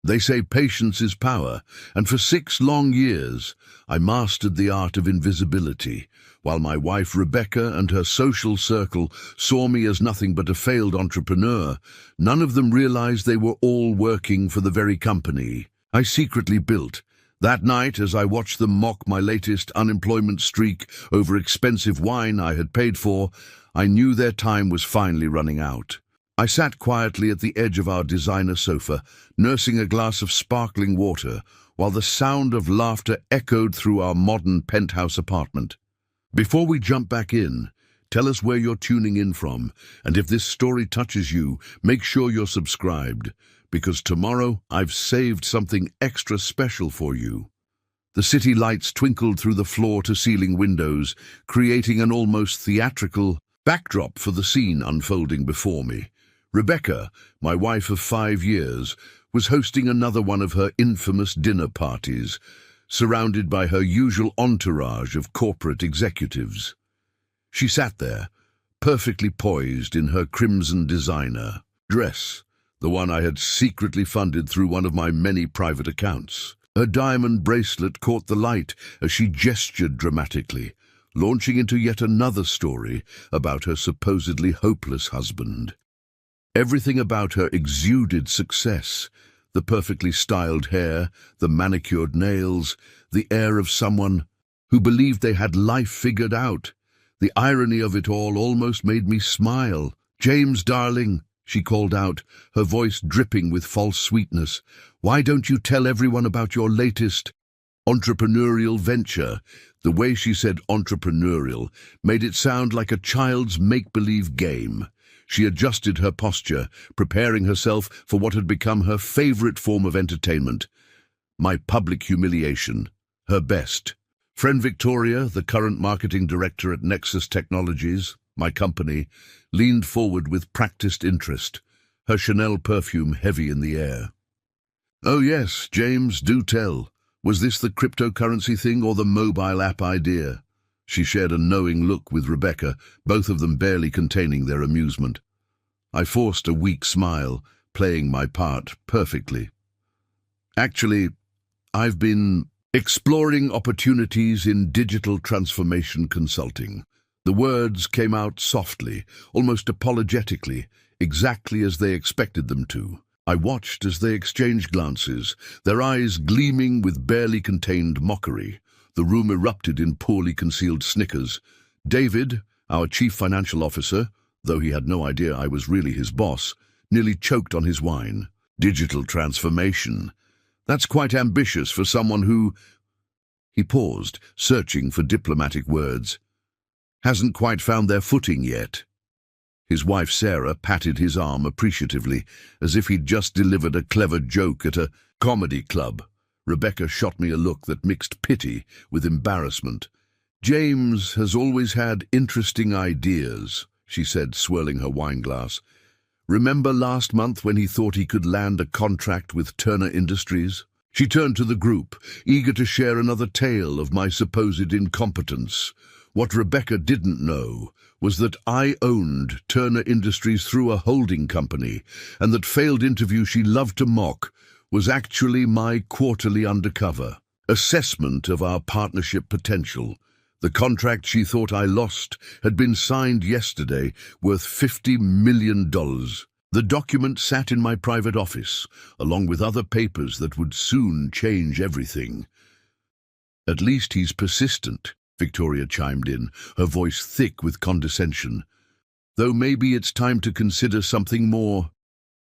They say patience is power, and for 6 long years I mastered the art of invisibility, while my wife Rebecca and her social circle saw me as nothing but a failed entrepreneur. None of them realized they were all working for the very company I secretly built. That night, as I watched them mock my latest unemployment streak over expensive wine I had paid for, I knew their time was finally running out. I sat quietly at the edge of our designer sofa, nursing a glass of sparkling water, while the sound of laughter echoed through our modern penthouse apartment. Before we jump back in, tell us where you're tuning in from, and if this story touches you, make sure you're subscribed, because tomorrow I've saved something extra special for you. The city lights twinkled through the floor-to-ceiling windows, creating an almost theatrical backdrop for the scene unfolding before me. Rebecca, my wife of 5 years, was hosting another one of her infamous dinner parties, surrounded by her usual entourage of corporate executives. She sat there, perfectly poised in her crimson designer dress, the one I had secretly funded through one of my many private accounts. Her diamond bracelet caught the light as she gestured dramatically, launching into yet another story about her supposedly hopeless husband. Everything about her exuded success: the perfectly styled hair, the manicured nails, the air of someone who believed they had life figured out. The irony of it all almost made me smile. "James, darling," she called out, her voice dripping with false sweetness, "why don't you tell everyone about your latest entrepreneurial venture?" The way she said entrepreneurial made it sound like a child's make-believe game. She adjusted her posture, preparing herself for what had become her favorite form of entertainment: my public humiliation, her best. Friend Victoria, the current marketing director at Nexus Technologies, my company, leaned forward with practiced interest, her Chanel perfume heavy in the air. "Oh yes, James, do tell. Was this the cryptocurrency thing or the mobile app idea?" She shared a knowing look with Rebecca, both of them barely containing their amusement. I forced a weak smile, playing my part perfectly. "Actually, I've been exploring opportunities in digital transformation consulting." The words came out softly, almost apologetically, exactly as they expected them to. I watched as they exchanged glances, their eyes gleaming with barely contained mockery. The room erupted in poorly concealed snickers. David, our chief financial officer, though he had no idea I was really his boss, nearly choked on his wine. "Digital transformation. That's quite ambitious for someone who—" He paused, searching for diplomatic words. "Hasn't quite found their footing yet." His wife Sarah patted his arm appreciatively, as if he'd just delivered a clever joke at a comedy club. Rebecca shot me a look that mixed pity with embarrassment. "James has always had interesting ideas," she said, swirling her wineglass. "Remember last month when he thought he could land a contract with Turner Industries?" She turned to the group, eager to share another tale of my supposed incompetence. What Rebecca didn't know was that I owned Turner Industries through a holding company, and that failed interview she loved to mock was actually my quarterly undercover assessment of our partnership potential. The contract she thought I lost had been signed yesterday, worth $50 million. The document sat in my private office, along with other papers that would soon change everything. "At least he's persistent," Victoria chimed in, her voice thick with condescension. "Though maybe it's time to consider something more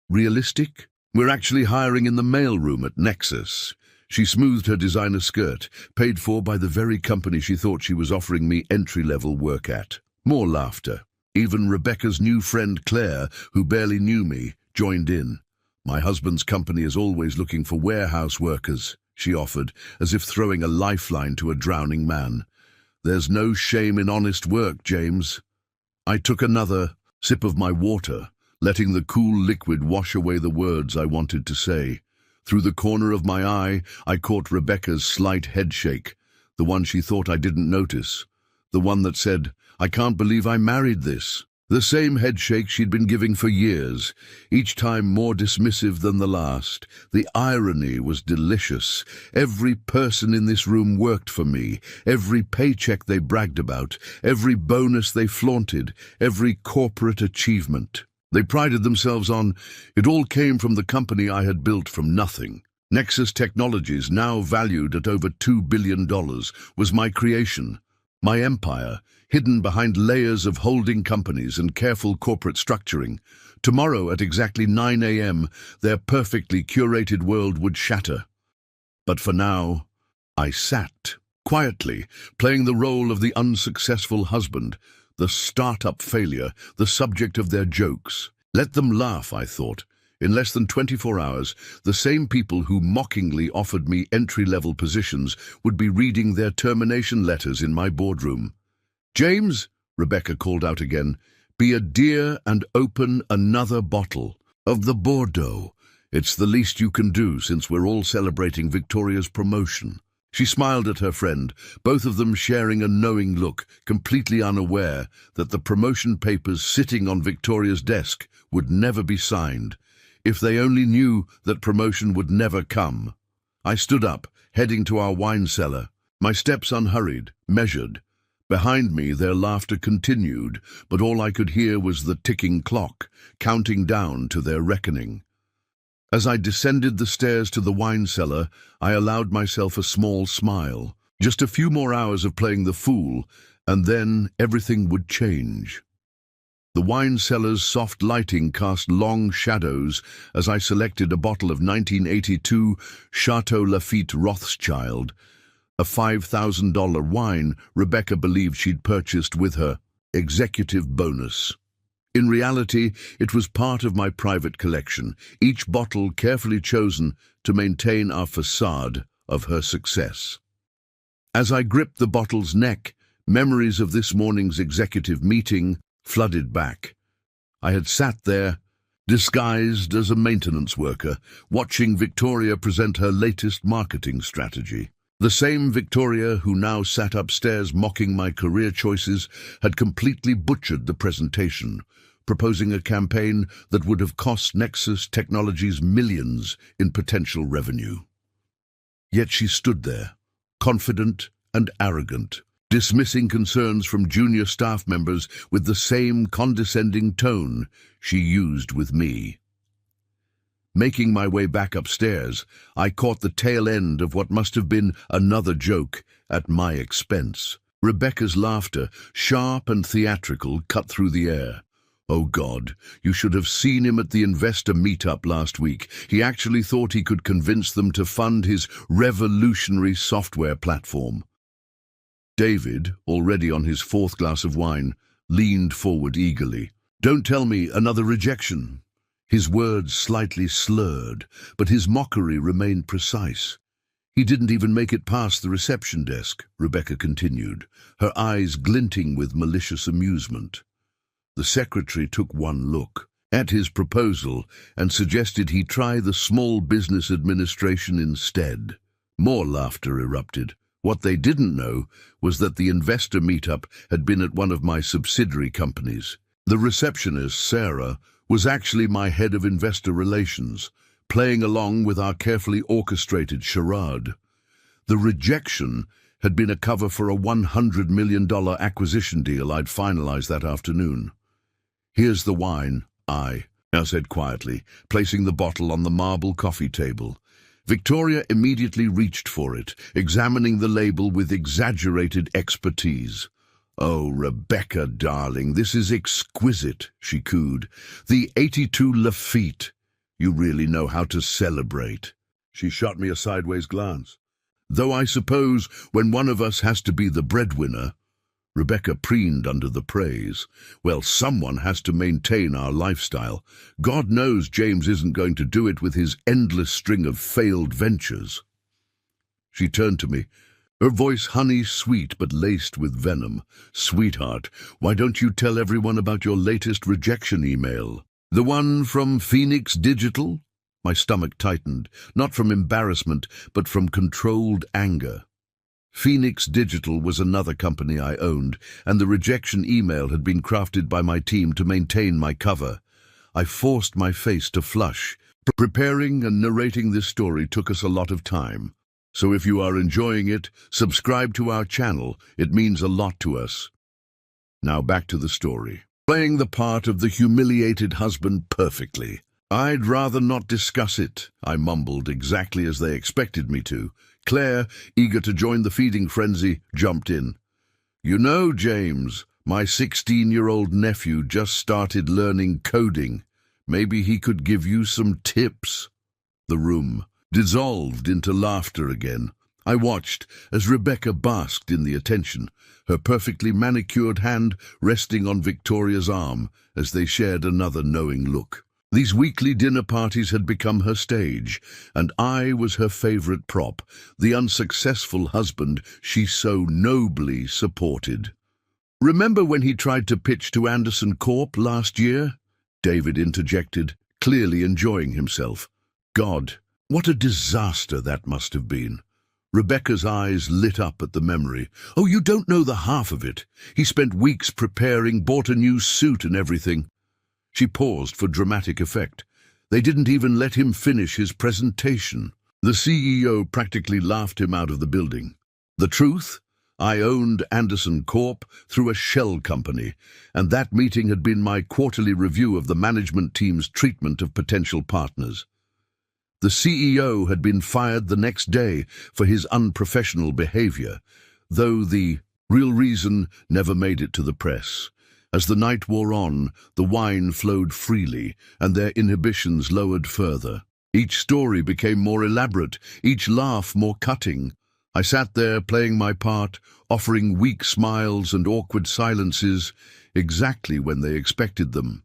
realistic. We're actually hiring in the mailroom at Nexus." She smoothed her designer skirt, paid for by the very company she thought she was offering me entry-level work at. More laughter. Even Rebecca's new friend Claire, who barely knew me, joined in. "My husband's company is always looking for warehouse workers," she offered, as if throwing a lifeline to a drowning man. "There's no shame in honest work, James." I took another sip of my water, letting the cool liquid wash away the words I wanted to say. Through the corner of my eye, I caught Rebecca's slight headshake, the one she thought I didn't notice, the one that said, "I can't believe I married this." The same headshake she'd been giving for years, each time more dismissive than the last. The irony was delicious. Every person in this room worked for me. Every paycheck they bragged about, every bonus they flaunted, every corporate achievement they prided themselves on, it all came from the company I had built from nothing. Nexus Technologies, now valued at over $2 billion, was my creation, my empire, hidden behind layers of holding companies and careful corporate structuring. Tomorrow at exactly 9 a.m., their perfectly curated world would shatter. But for now, I sat, quietly, playing the role of the unsuccessful husband, the startup failure, the subject of their jokes. Let them laugh, I thought. In less than 24 hours, the same people who mockingly offered me entry-level positions would be reading their termination letters in my boardroom. "James," Rebecca called out again, "be a dear and open another bottle of the Bordeaux. It's the least you can do since we're all celebrating Victoria's promotion." She smiled at her friend, both of them sharing a knowing look, completely unaware that the promotion papers sitting on Victoria's desk would never be signed. If they only knew that promotion would never come. I stood up, heading to our wine cellar, my steps unhurried, measured. Behind me, their laughter continued, but all I could hear was the ticking clock, counting down to their reckoning. As I descended the stairs to the wine cellar, I allowed myself a small smile. Just a few more hours of playing the fool, and then everything would change. The wine cellar's soft lighting cast long shadows as I selected a bottle of 1982 Chateau Lafite Rothschild, a $5,000 wine Rebecca believed she'd purchased with her executive bonus. In reality, it was part of my private collection, each bottle carefully chosen to maintain our facade of her success. As I gripped the bottle's neck, memories of this morning's executive meeting flooded back. I had sat there, disguised as a maintenance worker, watching Victoria present her latest marketing strategy. The same Victoria who now sat upstairs mocking my career choices had completely butchered the presentation, proposing a campaign that would have cost Nexus Technologies millions in potential revenue. Yet she stood there, confident and arrogant, dismissing concerns from junior staff members with the same condescending tone she used with me. Making my way back upstairs, I caught the tail end of what must have been another joke at my expense. Rebecca's laughter, sharp and theatrical, cut through the air. "Oh God, you should have seen him at the investor meetup last week. He actually thought he could convince them to fund his revolutionary software platform." David, already on his fourth glass of wine, leaned forward eagerly. "Don't tell me another rejection." His words slightly slurred, but his mockery remained precise. "He didn't even make it past the reception desk," Rebecca continued, her eyes glinting with malicious amusement. The secretary took one look at his proposal and suggested he try the Small Business Administration instead. More laughter erupted. What they didn't know was that the investor meetup had been at one of my subsidiary companies. The receptionist, Sarah, was actually my head of investor relations, playing along with our carefully orchestrated charade. The rejection had been a cover for a $100 million acquisition deal I'd finalized that afternoon. "Here's the wine," I now said quietly, placing the bottle on the marble coffee table. Victoria immediately reached for it, examining the label with exaggerated expertise. "Oh, Rebecca, darling, this is exquisite," she cooed. "The 82 Lafite. You really know how to celebrate." She shot me a sideways glance. "Though I suppose when one of us has to be the breadwinner," Rebecca preened under the praise, "well, someone has to maintain our lifestyle. God knows James isn't going to do it with his endless string of failed ventures." She turned to me, her voice honey-sweet but laced with venom. "Sweetheart, why don't you tell everyone about your latest rejection email? The one from Phoenix Digital?" My stomach tightened, not from embarrassment, but from controlled anger. Phoenix Digital was another company I owned, and the rejection email had been crafted by my team to maintain my cover. I forced my face to flush. Preparing and narrating this story took us a lot of time. So if you are enjoying it, subscribe to our channel. It means a lot to us. Now back to the story. Playing the part of the humiliated husband perfectly. "I'd rather not discuss it," I mumbled, exactly as they expected me to. Claire, eager to join the feeding frenzy, jumped in. "You know, James, my 16-year-old nephew just started learning coding. Maybe he could give you some tips." The room dissolved into laughter again. I watched as Rebecca basked in the attention, her perfectly manicured hand resting on Victoria's arm as they shared another knowing look. These weekly dinner parties had become her stage, and I was her favorite prop, the unsuccessful husband she so nobly supported. "Remember when he tried to pitch to Anderson Corp last year?" David interjected, clearly enjoying himself. God, what a disaster that must have been. Rebecca's eyes lit up at the memory. "Oh, you don't know the half of it. He spent weeks preparing, bought a new suit and everything." She paused for dramatic effect. They didn't even let him finish his presentation. The CEO practically laughed him out of the building. The truth? I owned Anderson Corp through a shell company, and that meeting had been my quarterly review of the management team's treatment of potential partners. The CEO had been fired the next day for his unprofessional behavior, though the real reason never made it to the press. As the night wore on, the wine flowed freely, and their inhibitions lowered further. Each story became more elaborate, each laugh more cutting. I sat there playing my part, offering weak smiles and awkward silences, exactly when they expected them.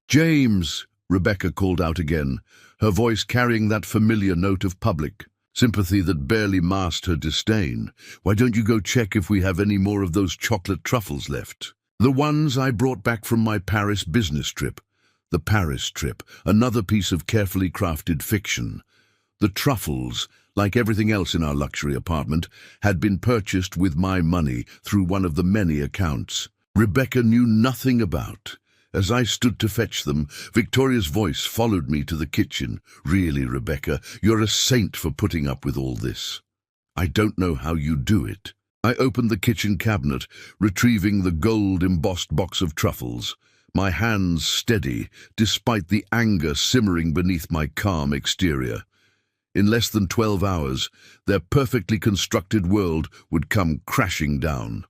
"James," Rebecca called out again, her voice carrying that familiar note of public sympathy that barely masked her disdain. "Why don't you go check if we have any more of those chocolate truffles left? The ones I brought back from my Paris business trip." The Paris trip, another piece of carefully crafted fiction. The truffles, like everything else in our luxury apartment, had been purchased with my money through one of the many accounts Rebecca knew nothing about. As I stood to fetch them, Victoria's voice followed me to the kitchen. "Really, Rebecca, you're a saint for putting up with all this." "I don't know how you do it." I opened the kitchen cabinet, retrieving the gold-embossed box of truffles, my hands steady, despite the anger simmering beneath my calm exterior. In less than 12 hours, their perfectly constructed world would come crashing down.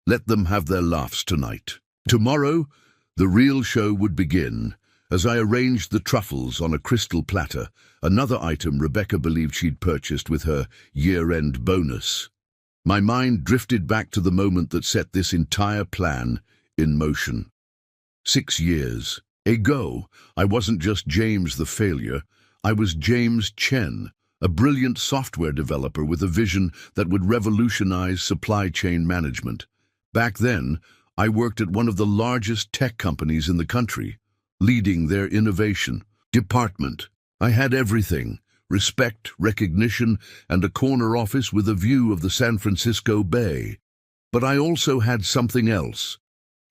Let them have their laughs tonight. Tomorrow, the real show would begin. As I arranged the truffles on a crystal platter, another item Rebecca believed she'd purchased with her year-end bonus. My mind drifted back to the moment that set this entire plan in motion. 6 years ago, I wasn't just James the failure. I was James Chen, a brilliant software developer with a vision that would revolutionize supply chain management. Back then, I worked at one of the largest tech companies in the country, leading their innovation department. I had everything: respect, recognition, and a corner office with a view of the San Francisco Bay. But I also had something else,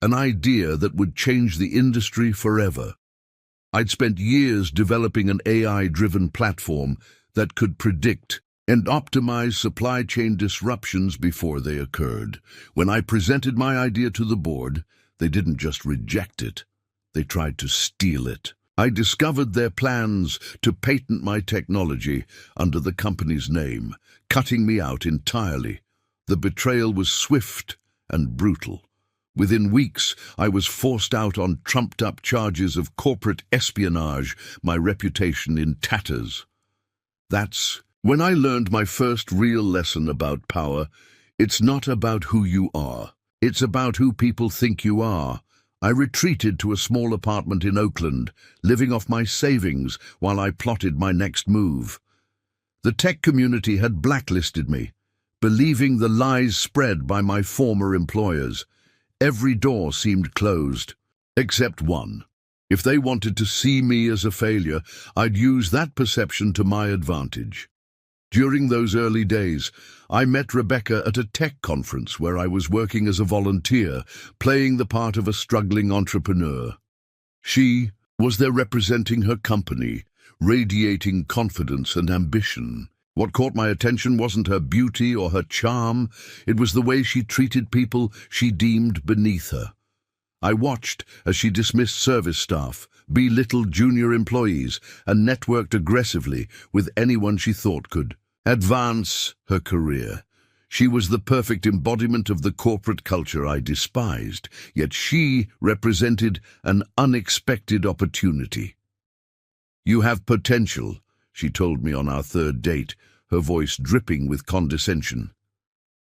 an idea that would change the industry forever. I'd spent years developing an AI-driven platform that could predict and optimize supply chain disruptions before they occurred. When I presented my idea to the board, they didn't just reject it, they tried to steal it. I discovered their plans to patent my technology under the company's name, cutting me out entirely. The betrayal was swift and brutal. Within weeks, I was forced out on trumped-up charges of corporate espionage, my reputation in tatters. That's when I learned my first real lesson about power. It's not about who you are. It's about who people think you are. I retreated to a small apartment in Oakland, living off my savings while I plotted my next move. The tech community had blacklisted me, believing the lies spread by my former employers. Every door seemed closed, except one. If they wanted to see me as a failure, I'd use that perception to my advantage. During those early days, I met Rebecca at a tech conference where I was working as a volunteer, playing the part of a struggling entrepreneur. She was there representing her company, radiating confidence and ambition. What caught my attention wasn't her beauty or her charm, it was the way she treated people she deemed beneath her. I watched as she dismissed service staff, belittled junior employees, and networked aggressively with anyone she thought could advance her career. She was the perfect embodiment of the corporate culture I despised, yet she represented an unexpected opportunity. "You have potential," she told me on our third date, her voice dripping with condescension.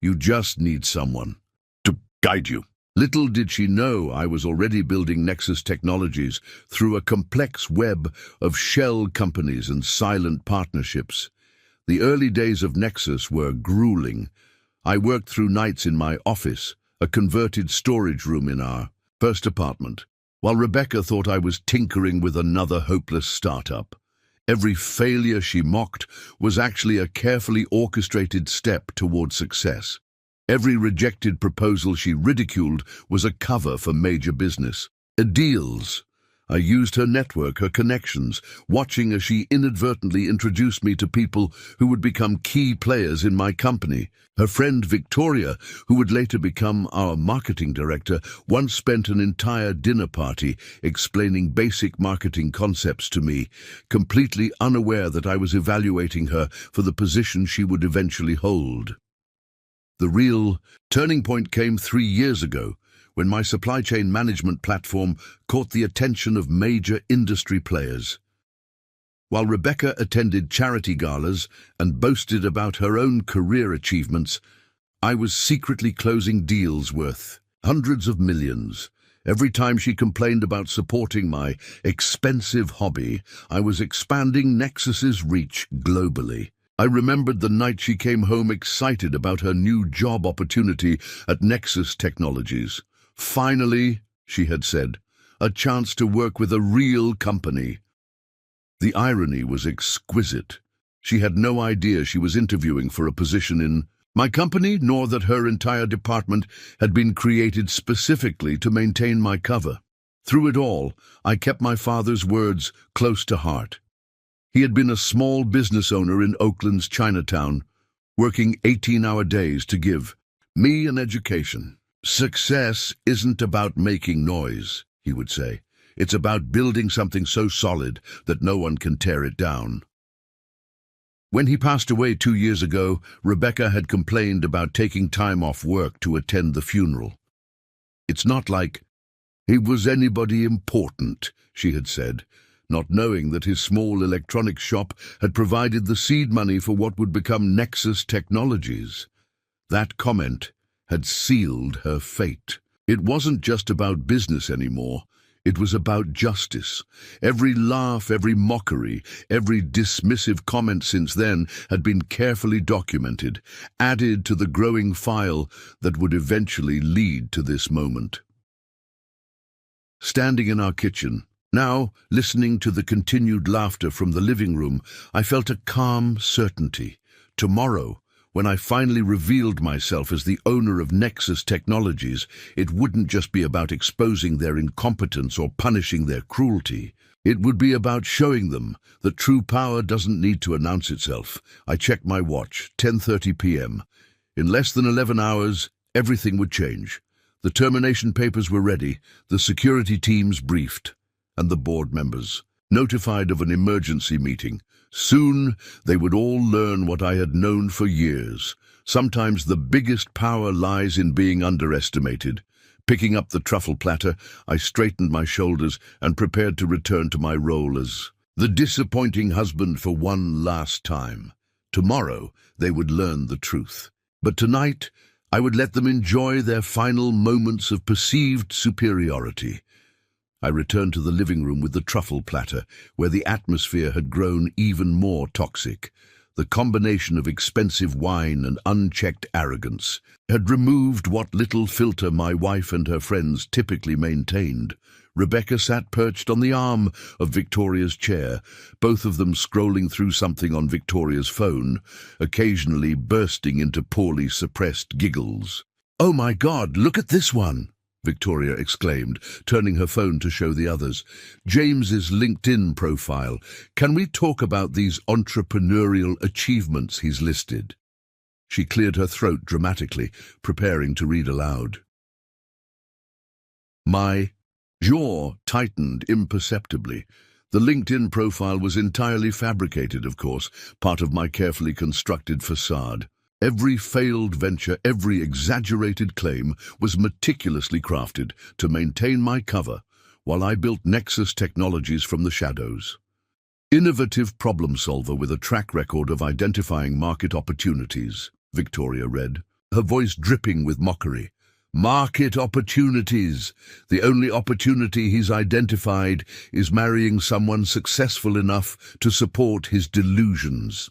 "You just need someone to guide you." Little did she know I was already building Nexus Technologies through a complex web of shell companies and silent partnerships. The early days of Nexus were grueling. I worked through nights in my office, a converted storage room in our first apartment, while Rebecca thought I was tinkering with another hopeless startup. Every failure she mocked was actually a carefully orchestrated step toward success. Every rejected proposal she ridiculed was a cover for major business. Deals. I used her network, her connections, watching as she inadvertently introduced me to people who would become key players in my company. Her friend Victoria, who would later become our marketing director, once spent an entire dinner party explaining basic marketing concepts to me, completely unaware that I was evaluating her for the position she would eventually hold. The real turning point came 3 years ago, when my supply chain management platform caught the attention of major industry players. While Rebecca attended charity galas and boasted about her own career achievements, I was secretly closing deals worth hundreds of millions. Every time she complained about supporting my expensive hobby, I was expanding Nexus's reach globally. I remembered the night she came home excited about her new job opportunity at Nexus Technologies. "Finally," she had said, "a chance to work with a real company." The irony was exquisite. She had no idea she was interviewing for a position in my company, nor that her entire department had been created specifically to maintain my cover. Through it all, I kept my father's words close to heart. He had been a small business owner in Oakland's Chinatown, working 18-hour days to give me an education. "Success isn't about making noise," he would say. "It's about building something so solid that no one can tear it down." When he passed away 2 years ago, Rebecca had complained about taking time off work to attend the funeral. "It's not like he was anybody important," she had said, not knowing that his small electronics shop had provided the seed money for what would become Nexus Technologies. That comment had sealed her fate. It wasn't just about business anymore. It was about justice. Every laugh, every mockery, every dismissive comment since then had been carefully documented, added to the growing file that would eventually lead to this moment. Standing in our kitchen, now listening to the continued laughter from the living room, I felt a calm certainty. Tomorrow, when I finally revealed myself as the owner of Nexus Technologies, it wouldn't just be about exposing their incompetence or punishing their cruelty. It would be about showing them that true power doesn't need to announce itself. I checked my watch, 10:30 p.m. In less than 11 hours, everything would change. The termination papers were ready, the security teams briefed, and the board members notified of an emergency meeting. Soon, they would all learn what I had known for years. Sometimes the biggest power lies in being underestimated. Picking up the truffle platter, I straightened my shoulders and prepared to return to my role as the disappointing husband for one last time. Tomorrow, they would learn the truth. But tonight, I would let them enjoy their final moments of perceived superiority. I returned to the living room with the truffle platter, where the atmosphere had grown even more toxic. The combination of expensive wine and unchecked arrogance had removed what little filter my wife and her friends typically maintained. Rebecca sat perched on the arm of Victoria's chair, both of them scrolling through something on Victoria's phone, occasionally bursting into poorly suppressed giggles. "Oh my God, look at this one!" Victoria exclaimed, turning her phone to show the others. "James's LinkedIn profile. Can we talk about these entrepreneurial achievements he's listed?" She cleared her throat dramatically, preparing to read aloud. My jaw tightened imperceptibly. The LinkedIn profile was entirely fabricated, of course, part of my carefully constructed facade. Every failed venture, every exaggerated claim was meticulously crafted to maintain my cover while I built Nexus Technologies from the shadows. Innovative problem solver with a track record of identifying market opportunities, Victoria read, her voice dripping with mockery. Market opportunities. The only opportunity he's identified is marrying someone successful enough to support his delusions.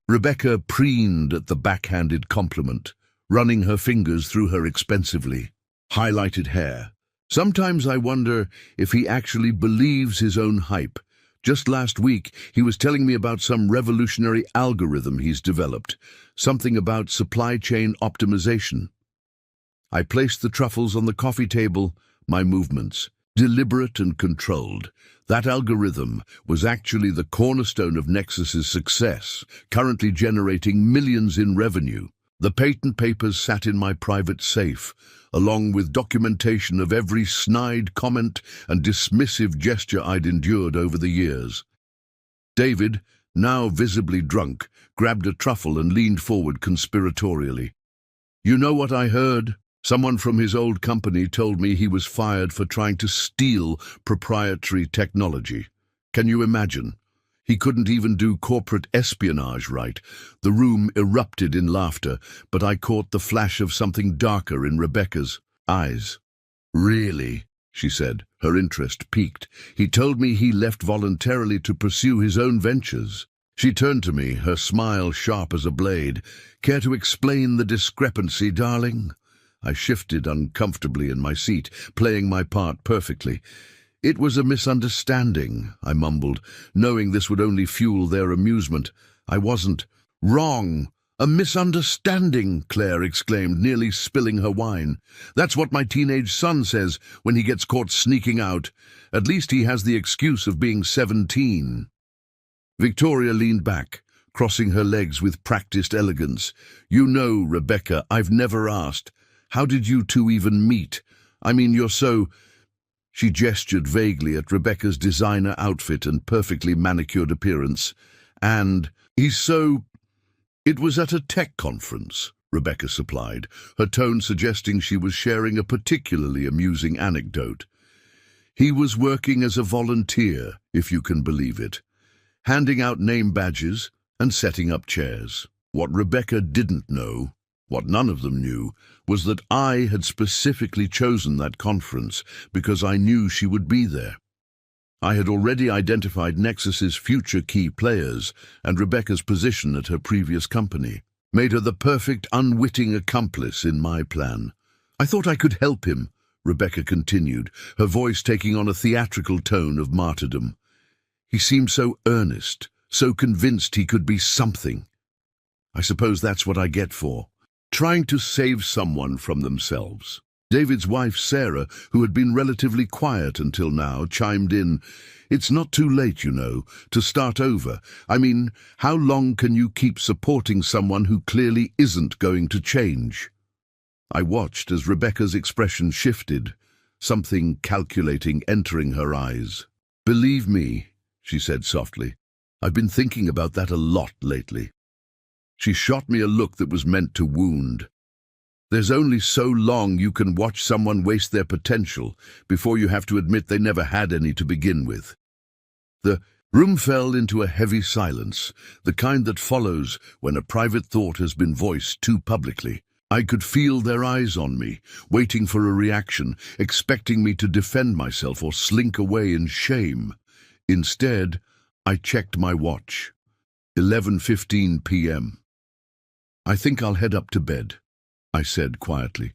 Rebecca preened at the backhanded compliment, running her fingers through her expensively highlighted hair. Sometimes I wonder if he actually believes his own hype. Just last week, he was telling me about some revolutionary algorithm he's developed, something about supply chain optimization. I placed the truffles on the coffee table, my movements, deliberate and controlled. That algorithm was actually the cornerstone of Nexus's success, currently generating millions in revenue. The patent papers sat in my private safe, along with documentation of every snide comment and dismissive gesture I'd endured over the years. David, now visibly drunk, grabbed a truffle and leaned forward conspiratorially. "You know what I heard? Someone from his old company told me he was fired for trying to steal proprietary technology. Can you imagine? He couldn't even do corporate espionage right." The room erupted in laughter, but I caught the flash of something darker in Rebecca's eyes. "Really?" she said, her interest piqued. "He told me he left voluntarily to pursue his own ventures." She turned to me, her smile sharp as a blade. "Care to explain the discrepancy, darling?" I shifted uncomfortably in my seat, playing my part perfectly. "It was a misunderstanding," I mumbled, knowing this would only fuel their amusement. "I wasn't." "Wrong! A misunderstanding!" Claire exclaimed, nearly spilling her wine. "That's what my teenage son says when he gets caught sneaking out. At least he has the excuse of being 17. Victoria leaned back, crossing her legs with practiced elegance. "You know, Rebecca, I've never asked. How did you two even meet? I mean, you're so—" She gestured vaguely at Rebecca's designer outfit and perfectly manicured appearance. "And he's so—" "It was at a tech conference," Rebecca supplied, her tone suggesting she was sharing a particularly amusing anecdote. "He was working as a volunteer, if you can believe it, handing out name badges and setting up chairs. What Rebecca didn't know, what none of them knew, was that I had specifically chosen that conference because I knew she would be there. I had already identified Nexus's future key players, and Rebecca's position at her previous company made her the perfect unwitting accomplice in my plan. I thought I could help him," Rebecca continued, her voice taking on a theatrical tone of martyrdom. "He seemed so earnest, so convinced he could be something. I suppose that's what I get for trying to save someone from themselves." David's wife, Sarah, who had been relatively quiet until now, chimed in. "It's not too late, you know, to start over. I mean, how long can you keep supporting someone who clearly isn't going to change?" I watched as Rebecca's expression shifted, something calculating entering her eyes. "Believe me," she said softly, "I've been thinking about that a lot lately." She shot me a look that was meant to wound. "There's only so long you can watch someone waste their potential before you have to admit they never had any to begin with." The room fell into a heavy silence, the kind that follows when a private thought has been voiced too publicly. I could feel their eyes on me, waiting for a reaction, expecting me to defend myself or slink away in shame. Instead, I checked my watch. 11:15 p.m. "I think I'll head up to bed," I said quietly,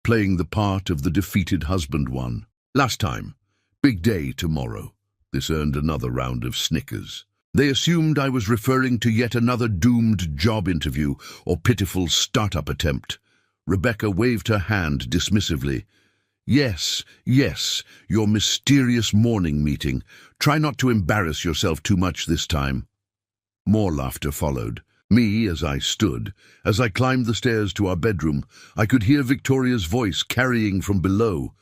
playing the part of the defeated husband one. Last time. Big day tomorrow. This earned another round of snickers. They assumed I was referring to yet another doomed job interview or pitiful startup attempt. Rebecca waved her hand dismissively. Yes, yes, your mysterious morning meeting. Try not to embarrass yourself too much this time. More laughter followed. Me, as I stood. As I climbed the stairs to our bedroom, I could hear Victoria's voice carrying from below.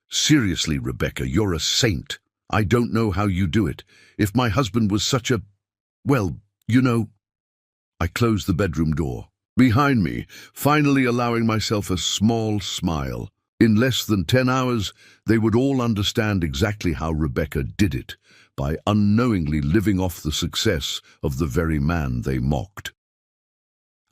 Seriously, Rebecca, you're a saint. I don't know how you do it. If my husband was such a... well, you know... I closed the bedroom door. Behind me, finally allowing myself a small smile. In less than 10 hours, they would all understand exactly how Rebecca did it, by unknowingly living off the success of the very man they mocked.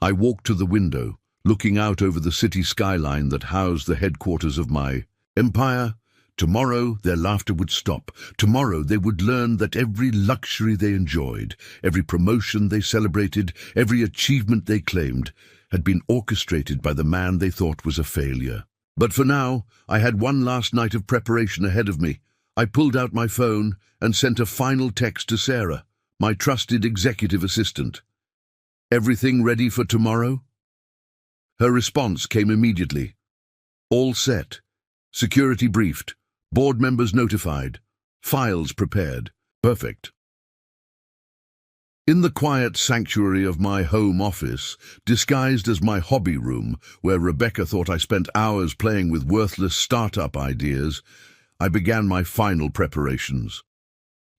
I walked to the window, looking out over the city skyline that housed the headquarters of my empire. Tomorrow their laughter would stop. Tomorrow they would learn that every luxury they enjoyed, every promotion they celebrated, every achievement they claimed, had been orchestrated by the man they thought was a failure. But for now, I had one last night of preparation ahead of me. I pulled out my phone and sent a final text to Sarah, my trusted executive assistant. Everything ready for tomorrow? Her response came immediately. All set. Security briefed. Board members notified. Files prepared. Perfect. In the quiet sanctuary of my home office, disguised as my hobby room, where Rebecca thought I spent hours playing with worthless startup ideas, I began my final preparations.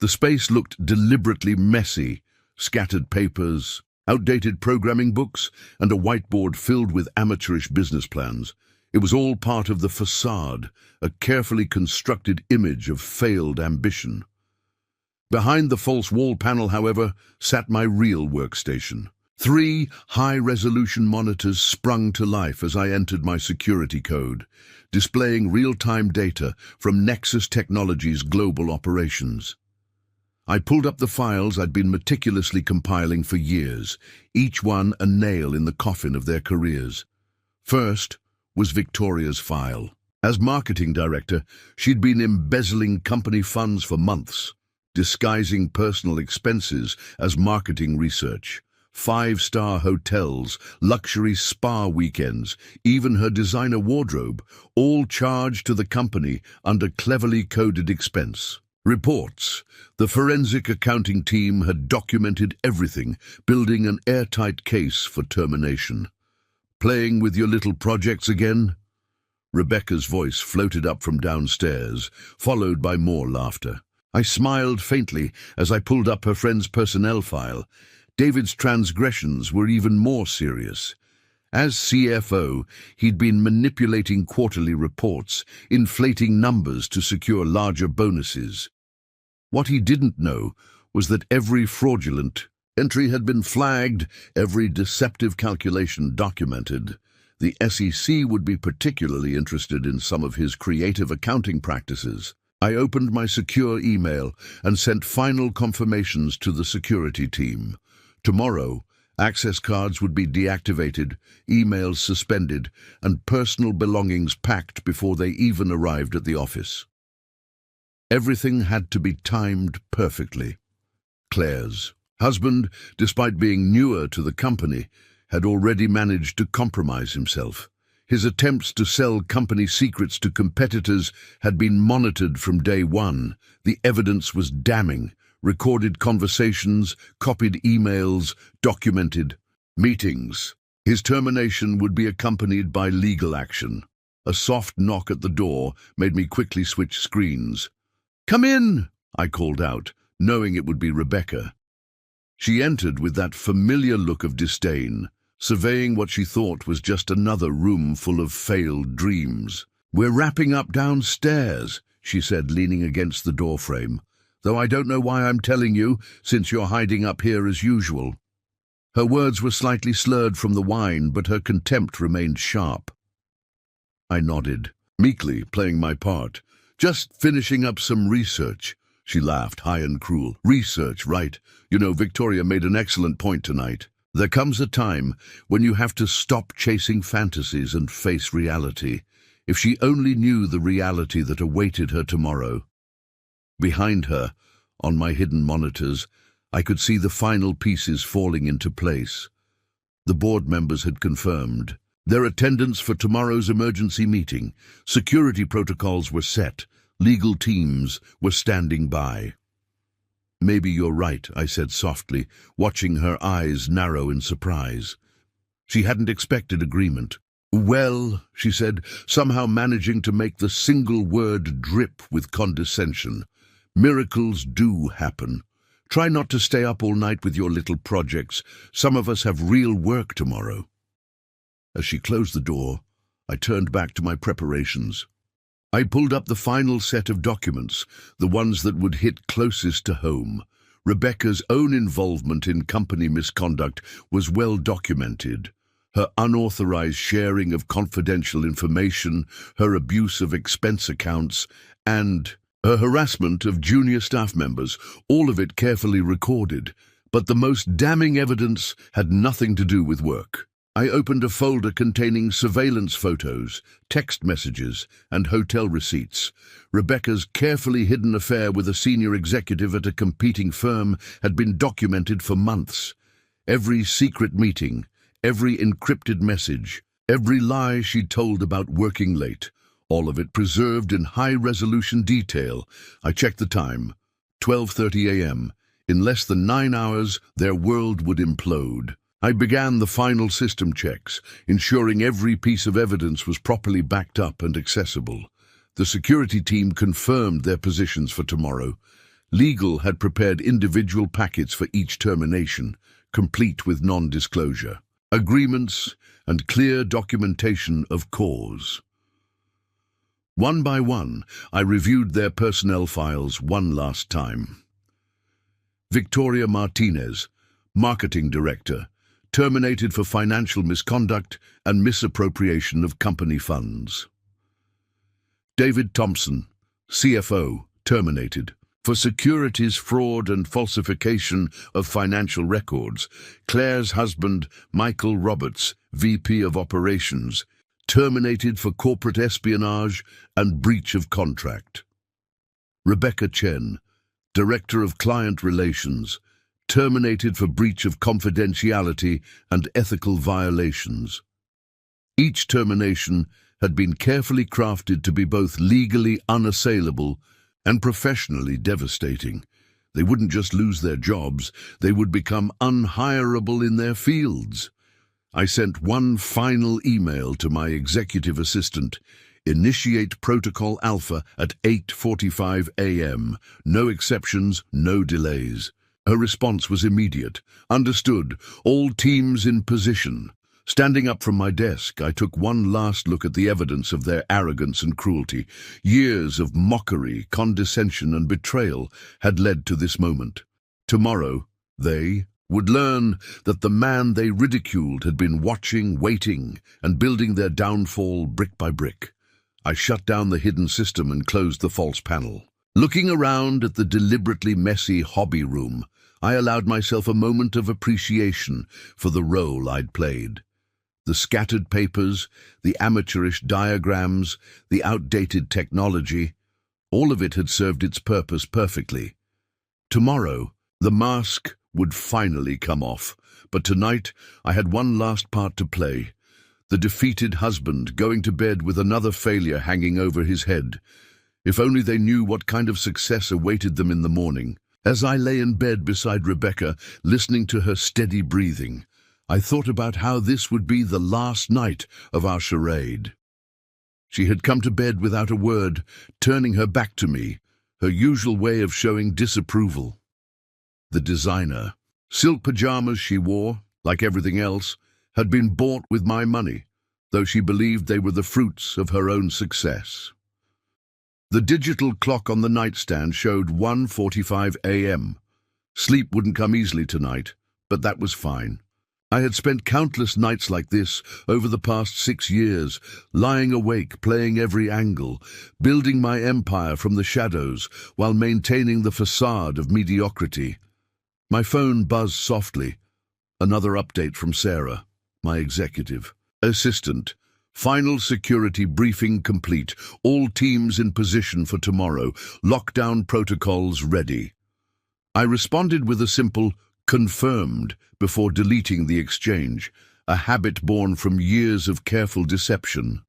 The space looked deliberately messy, scattered papers, outdated programming books, and a whiteboard filled with amateurish business plans. It was all part of the facade, a carefully constructed image of failed ambition. Behind the false wall panel, however, sat my real workstation. 3 high-resolution monitors sprung to life as I entered my security code, displaying real-time data from Nexus Technologies' global operations. I pulled up the files I'd been meticulously compiling for years, each one a nail in the coffin of their careers. First was Victoria's file. As marketing director, she'd been embezzling company funds for months, disguising personal expenses as marketing research. 5-star hotels, luxury spa weekends, even her designer wardrobe, all charged to the company under cleverly coded expense. Reports. The forensic accounting team had documented everything, building an airtight case for termination. Playing with your little projects again? Rebecca's voice floated up from downstairs, followed by more laughter. I smiled faintly as I pulled up her friend's personnel file. David's transgressions were even more serious. As CFO, he'd been manipulating quarterly reports, inflating numbers to secure larger bonuses. What he didn't know was that every fraudulent entry had been flagged, every deceptive calculation documented. The SEC would be particularly interested in some of his creative accounting practices. I opened my secure email and sent final confirmations to the security team. Tomorrow, access cards would be deactivated, emails suspended, and personal belongings packed before they even arrived at the office. Everything had to be timed perfectly. Claire's husband, despite being newer to the company, had already managed to compromise himself. His attempts to sell company secrets to competitors had been monitored from day one. The evidence was damning. Recorded conversations, copied emails, documented meetings. His termination would be accompanied by legal action. A soft knock at the door made me quickly switch screens. "Come in," I called out, knowing it would be Rebecca. She entered with that familiar look of disdain, surveying what she thought was just another room full of failed dreams. "We're wrapping up downstairs," she said, leaning against the doorframe, "though I don't know why I'm telling you, since you're hiding up here as usual." Her words were slightly slurred from the wine, but her contempt remained sharp. I nodded, meekly playing my part. "Just finishing up some research." She laughed, high and cruel. "Research, right. You know, Victoria made an excellent point tonight. There comes a time when you have to stop chasing fantasies and face reality. If she only knew the reality that awaited her tomorrow. Behind her, on my hidden monitors, I could see the final pieces falling into place. The board members had confirmed their attendance for tomorrow's emergency meeting. Security protocols were set. Legal teams were standing by. "Maybe you're right," I said softly, watching her eyes narrow in surprise. She hadn't expected agreement. "Well," she said, somehow managing to make the single word drip with condescension, "miracles do happen. Try not to stay up all night with your little projects. Some of us have real work tomorrow." As she closed the door, I turned back to my preparations. I pulled up the final set of documents, the ones that would hit closest to home. Rebecca's own involvement in company misconduct was well documented. Her unauthorized sharing of confidential information, her abuse of expense accounts, and her harassment of junior staff members, all of it carefully recorded. But the most damning evidence had nothing to do with work. I opened a folder containing surveillance photos, text messages, and hotel receipts. Rebecca's carefully hidden affair with a senior executive at a competing firm had been documented for months. Every secret meeting, every encrypted message, every lie she told about working late, all of it preserved in high-resolution detail. I checked the time, 12:30 a.m. In less than 9 hours, their world would implode. I began the final system checks, ensuring every piece of evidence was properly backed up and accessible. The security team confirmed their positions for tomorrow. Legal had prepared individual packets for each termination, complete with non-disclosure, agreements, and clear documentation of cause. One by one, I reviewed their personnel files one last time. Victoria Martinez, Marketing Director, terminated for financial misconduct and misappropriation of company funds. David Thompson, CFO, terminated for securities fraud and falsification of financial records. Claire's husband, Michael Roberts, VP of Operations, terminated for corporate espionage and breach of contract. Rebecca Chen, Director of Client Relations, terminated for breach of confidentiality and ethical violations. Each termination had been carefully crafted to be both legally unassailable and professionally devastating. They wouldn't just lose their jobs, they would become unhirable in their fields. I sent one final email to my executive assistant: initiate Protocol Alpha at 8:45 a.m. No exceptions, no delays. Her response was immediate. Understood. All teams in position. Standing up from my desk, I took one last look at the evidence of their arrogance and cruelty. Years of mockery, condescension, and betrayal had led to this moment. Tomorrow, they would learn that the man they ridiculed had been watching, waiting, and building their downfall brick by brick. I shut down the hidden system and closed the false panel. Looking around at the deliberately messy hobby room, I allowed myself a moment of appreciation for the role I'd played. The scattered papers, the amateurish diagrams, the outdated technology, all of it had served its purpose perfectly. Tomorrow, the mask would finally come off, but tonight I had one last part to play. The defeated husband going to bed with another failure hanging over his head. If only they knew what kind of success awaited them in the morning. As I lay in bed beside Rebecca, listening to her steady breathing, I thought about how this would be the last night of our charade. She had come to bed without a word, turning her back to me, her usual way of showing disapproval. The designer, silk pajamas she wore, like everything else, had been bought with my money, though she believed they were the fruits of her own success. The digital clock on the nightstand showed 1:45 a.m. Sleep wouldn't come easily tonight, but that was fine. I had spent countless nights like this over the past 6 years, lying awake, playing every angle, building my empire from the shadows while maintaining the facade of mediocrity. My phone buzzed softly. Another update from Sarah, my executive assistant. Final security briefing complete. All teams in position for tomorrow. Lockdown protocols ready. I responded with a simple "confirmed" before deleting the exchange, a habit born from years of careful deception.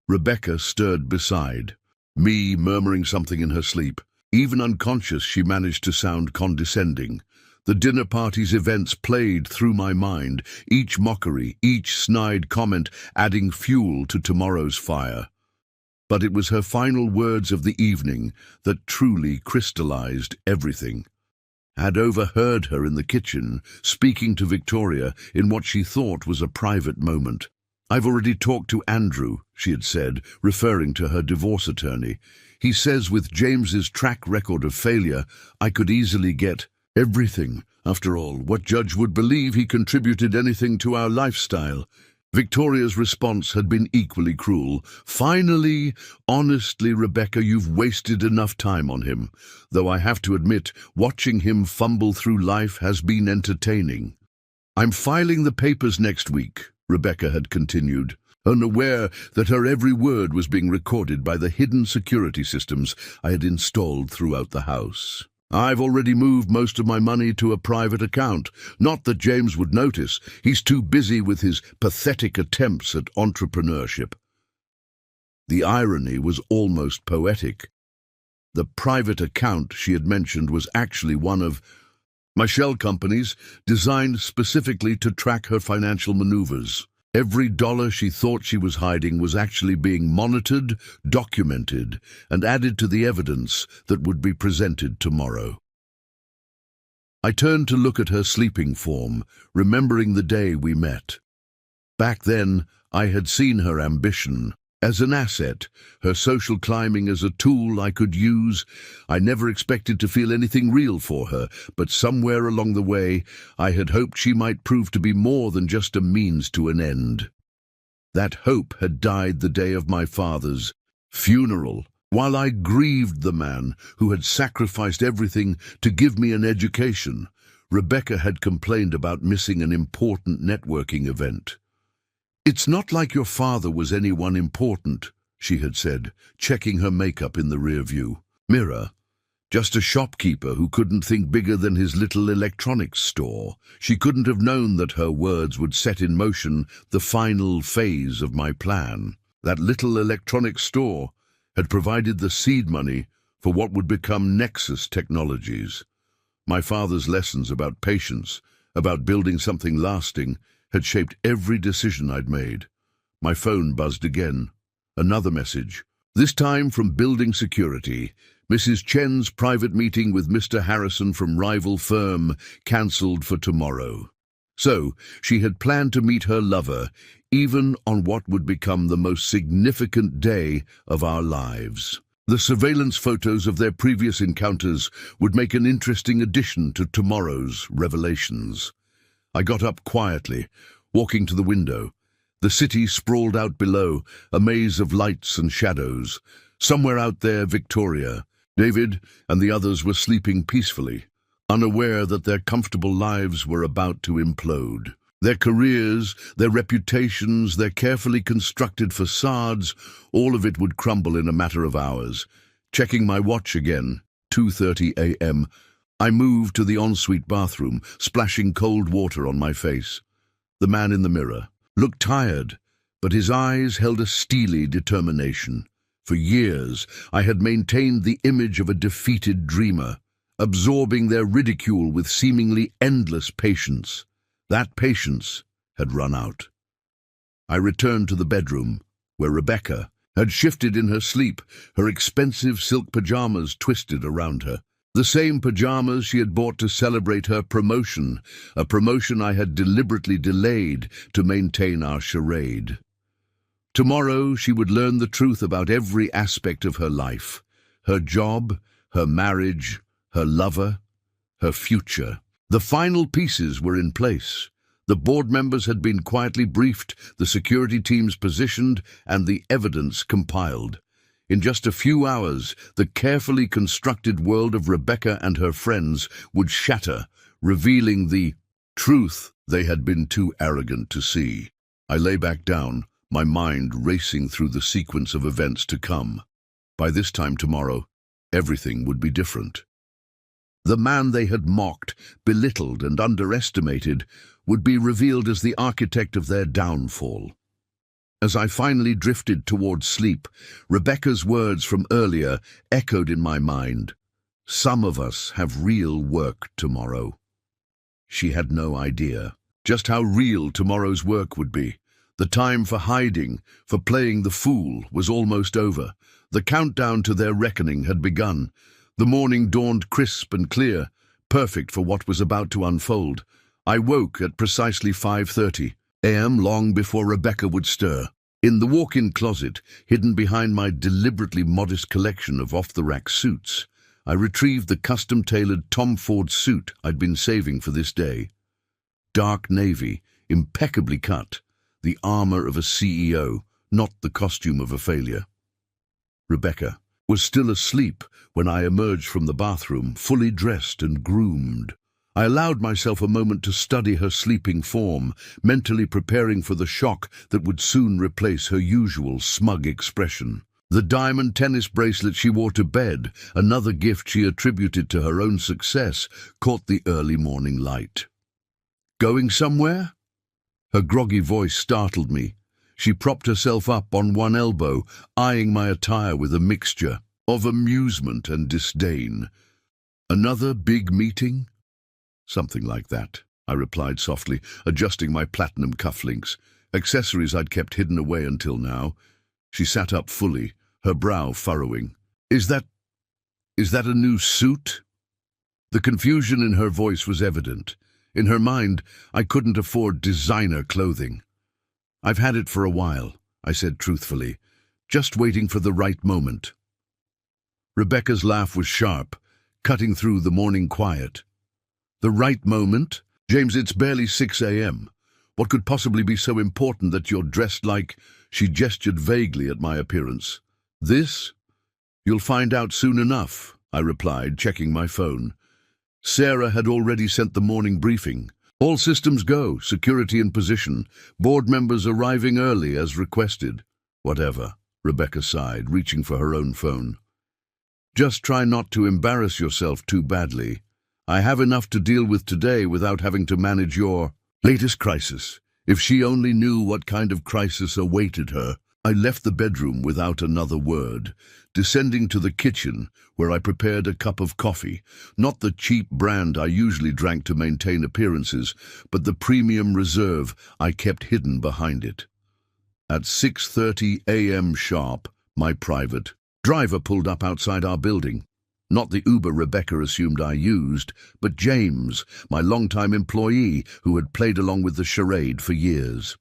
Rebecca stirred beside me, murmuring something in her sleep. Even unconscious, she managed to sound condescending. The dinner party's events played through my mind, each mockery, each snide comment adding fuel to tomorrow's fire. But it was her final words of the evening that truly crystallized everything. I had overheard her in the kitchen, speaking to Victoria in what she thought was a private moment. "I've already talked to Andrew," she had said, referring to her divorce attorney. "He says with James's track record of failure, I could easily get everything. After all, what judge would believe he contributed anything to our lifestyle?" Victoria's response had been equally cruel. "Finally, honestly, Rebecca, you've wasted enough time on him. Though I have to admit, watching him fumble through life has been entertaining." "I'm filing the papers next week," Rebecca had continued, unaware that her every word was being recorded by the hidden security systems I had installed throughout the house. "I've already moved most of my money to a private account. Not that James would notice. He's too busy with his pathetic attempts at entrepreneurship." The irony was almost poetic. The private account she had mentioned was actually one of my shell companies, designed specifically to track her financial maneuvers. Every dollar she thought she was hiding was actually being monitored, documented, and added to the evidence that would be presented tomorrow. I turned to look at her sleeping form, remembering the day we met. Back then, I had seen her ambition as an asset, her social climbing as a tool I could use. I never expected to feel anything real for her, but somewhere along the way, I had hoped she might prove to be more than just a means to an end. That hope had died the day of my father's funeral, while I grieved the man who had sacrificed everything to give me an education. Rebecca had complained about missing an important networking event. "It's not like your father was anyone important," she had said, checking her makeup in the rear-view mirror. "Just a shopkeeper who couldn't think bigger than his little electronics store." She couldn't have known that her words would set in motion the final phase of my plan. That little electronics store had provided the seed money for what would become Nexus Technologies. My father's lessons about patience, about building something lasting, had shaped every decision I'd made. My phone buzzed again. Another message. This time from Building Security. Mrs. Chen's private meeting with Mr. Harrison from rival firm cancelled for tomorrow. So, she had planned to meet her lover, even on what would become the most significant day of our lives. The surveillance photos of their previous encounters would make an interesting addition to tomorrow's revelations. I got up quietly, walking to the window. The city sprawled out below, a maze of lights and shadows. Somewhere out there, Victoria, David, and the others were sleeping peacefully, unaware that their comfortable lives were about to implode. Their careers, their reputations, their carefully constructed facades, all of it would crumble in a matter of hours. Checking my watch again, 2:30 a.m., I moved to the ensuite bathroom, splashing cold water on my face. The man in the mirror looked tired, but his eyes held a steely determination. For years, I had maintained the image of a defeated dreamer, absorbing their ridicule with seemingly endless patience. That patience had run out. I returned to the bedroom, where Rebecca had shifted in her sleep, her expensive silk pajamas twisted around her. The same pajamas she had bought to celebrate her promotion, a promotion I had deliberately delayed to maintain our charade. Tomorrow she would learn the truth about every aspect of her life, her job, her marriage, her lover, her future. The final pieces were in place. The board members had been quietly briefed, the security teams positioned, and the evidence compiled. In just a few hours, the carefully constructed world of Rebecca and her friends would shatter, revealing the truth they had been too arrogant to see. I lay back down, my mind racing through the sequence of events to come. By this time tomorrow, everything would be different. The man they had mocked, belittled, and underestimated would be revealed as the architect of their downfall. As I finally drifted towards sleep, Rebecca's words from earlier echoed in my mind. Some of us have real work tomorrow. She had no idea just how real tomorrow's work would be. The time for hiding, for playing the fool, was almost over. The countdown to their reckoning had begun. The morning dawned crisp and clear, perfect for what was about to unfold. I woke at precisely 5:30 a.m. long before Rebecca would stir. In the walk-in closet, hidden behind my deliberately modest collection of off-the-rack suits, I retrieved the custom-tailored Tom Ford suit I'd been saving for this day. Dark navy, impeccably cut, the armor of a CEO, not the costume of a failure. Rebecca was still asleep when I emerged from the bathroom, fully dressed and groomed. I allowed myself a moment to study her sleeping form, mentally preparing for the shock that would soon replace her usual smug expression. The diamond tennis bracelet she wore to bed, another gift she attributed to her own success, caught the early morning light. "Going somewhere?" Her groggy voice startled me. She propped herself up on one elbow, eyeing my attire with a mixture of amusement and disdain. "Another big meeting?" "Something like that," I replied softly, adjusting my platinum cufflinks, accessories I'd kept hidden away until now. She sat up fully, her brow furrowing. Is that a new suit?" The confusion in her voice was evident. In her mind, I couldn't afford designer clothing. "I've had it for a while," I said truthfully, "just waiting for the right moment." Rebecca's laugh was sharp, cutting through the morning quiet. "The right moment? James, it's barely 6 a.m. What could possibly be so important that you're dressed like—" She gestured vaguely at my appearance. "This? You'll find out soon enough," I replied, checking my phone. Sarah had already sent the morning briefing. "All systems go, security in position, board members arriving early as requested." "Whatever," Rebecca sighed, reaching for her own phone. "Just try not to embarrass yourself too badly. I have enough to deal with today without having to manage your latest crisis." If she only knew what kind of crisis awaited her. I left the bedroom without another word, descending to the kitchen, where I prepared a cup of coffee, not the cheap brand I usually drank to maintain appearances, but the premium reserve I kept hidden behind it. At 6:30 a.m. sharp, my private driver pulled up outside our building. Not the Uber Rebecca assumed I used, but James, my longtime employee who had played along with the charade for years.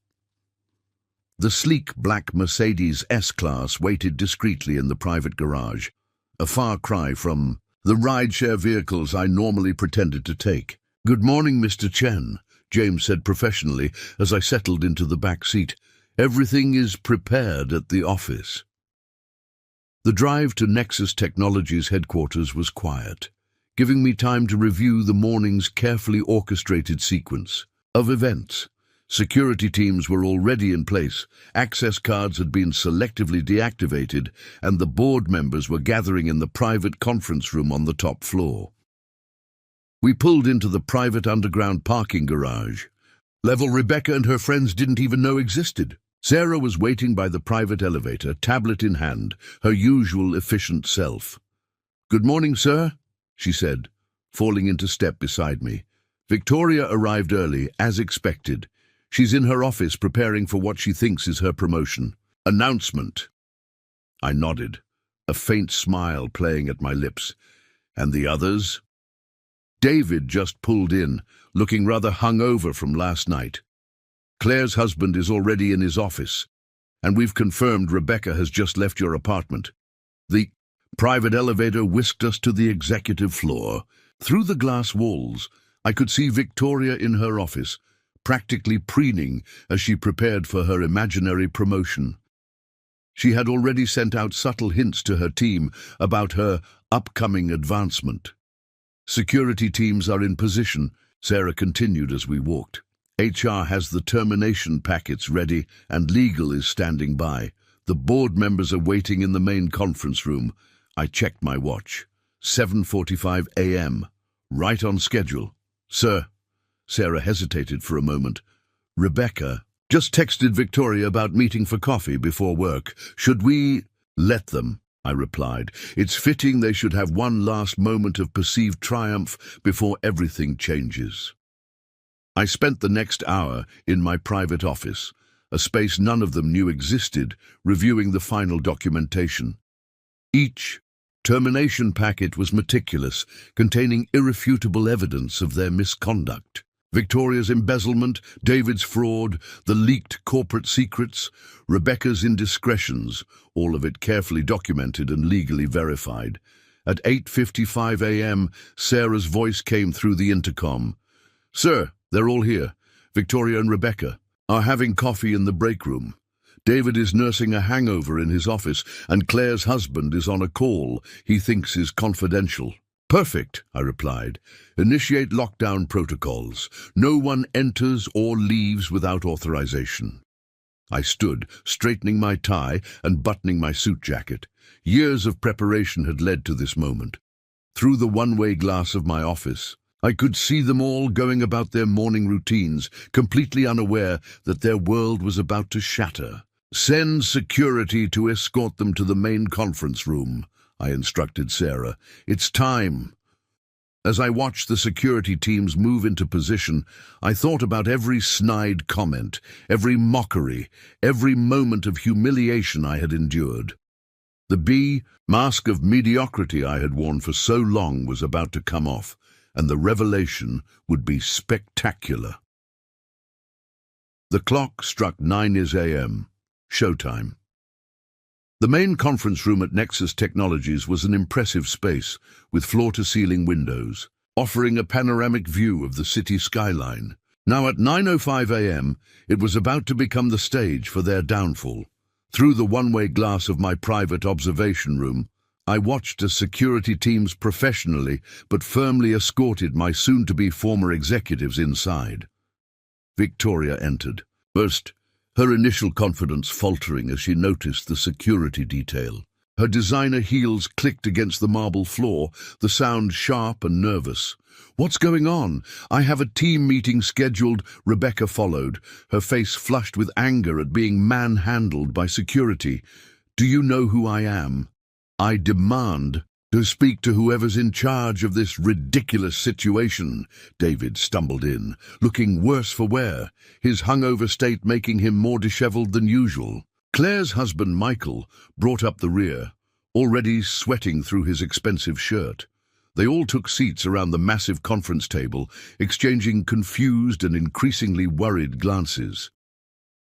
The sleek black Mercedes S-Class waited discreetly in the private garage, a far cry from the rideshare vehicles I normally pretended to take. "Good morning, Mr. Chen," James said professionally as I settled into the back seat. "Everything is prepared at the office." The drive to Nexus Technologies headquarters was quiet, giving me time to review the morning's carefully orchestrated sequence of events. Security teams were already in place, access cards had been selectively deactivated, and the board members were gathering in the private conference room on the top floor. We pulled into the private underground parking garage, level Rebecca and her friends didn't even know existed. Sarah was waiting by the private elevator, tablet in hand, her usual efficient self. "Good morning, sir," she said, falling into step beside me. Victoria arrived early, as expected. She's in her office preparing for what she thinks is her promotion. "Announcement." I nodded, a faint smile playing at my lips. "And the others?" David just pulled in, looking rather hungover from last night. "Claire's husband is already in his office, and we've confirmed Rebecca has just left your apartment." The private elevator whisked us to the executive floor. Through the glass walls, I could see Victoria in her office, practically preening as she prepared for her imaginary promotion. She had already sent out subtle hints to her team about her upcoming advancement. "Security teams are in position," Sarah continued as we walked. HR has the termination packets ready and legal is standing by. The board members are waiting in the main conference room. I checked my watch. 7:45 a.m. Right on schedule. Sir. Sarah hesitated for a moment. Rebecca just texted Victoria about meeting for coffee before work. Should we let them? I replied. It's fitting they should have one last moment of perceived triumph before everything changes. I spent the next hour in my private office, a space none of them knew existed, reviewing the final documentation. Each termination packet was meticulous, containing irrefutable evidence of their misconduct. Victoria's embezzlement, David's fraud, the leaked corporate secrets, Rebecca's indiscretions, all of it carefully documented and legally verified. At 8:55 a.m., Sarah's voice came through the intercom. Sir, they're all here. Victoria and Rebecca are having coffee in the break room. David is nursing a hangover in his office, and Claire's husband is on a call he thinks is confidential. Perfect, I replied. Initiate lockdown protocols. No one enters or leaves without authorization. I stood, straightening my tie and buttoning my suit jacket. Years of preparation had led to this moment. Through the one-way glass of my office, I could see them all going about their morning routines, completely unaware that their world was about to shatter. Send security to escort them to the main conference room, I instructed Sarah. It's time. As I watched the security teams move into position, I thought about every snide comment, every mockery, every moment of humiliation I had endured. The mask of mediocrity I had worn for so long was about to come off, and the revelation would be spectacular. The clock struck 9 a.m. Showtime. The main conference room at Nexus Technologies was an impressive space with floor-to-ceiling windows, offering a panoramic view of the city skyline. Now at 9:05 a.m., it was about to become the stage for their downfall. Through the one-way glass of my private observation room, I watched as security teams professionally but firmly escorted my soon-to-be former executives inside. Victoria entered. First, her initial confidence faltering as she noticed the security detail. Her designer heels clicked against the marble floor, the sound sharp and nervous. What's going on? I have a team meeting scheduled. Rebecca followed, her face flushed with anger at being manhandled by security. Do you know who I am? I demand to speak to whoever's in charge of this ridiculous situation. David stumbled in, looking worse for wear, his hungover state making him more disheveled than usual. Claire's husband, Michael, brought up the rear, already sweating through his expensive shirt. They all took seats around the massive conference table, exchanging confused and increasingly worried glances.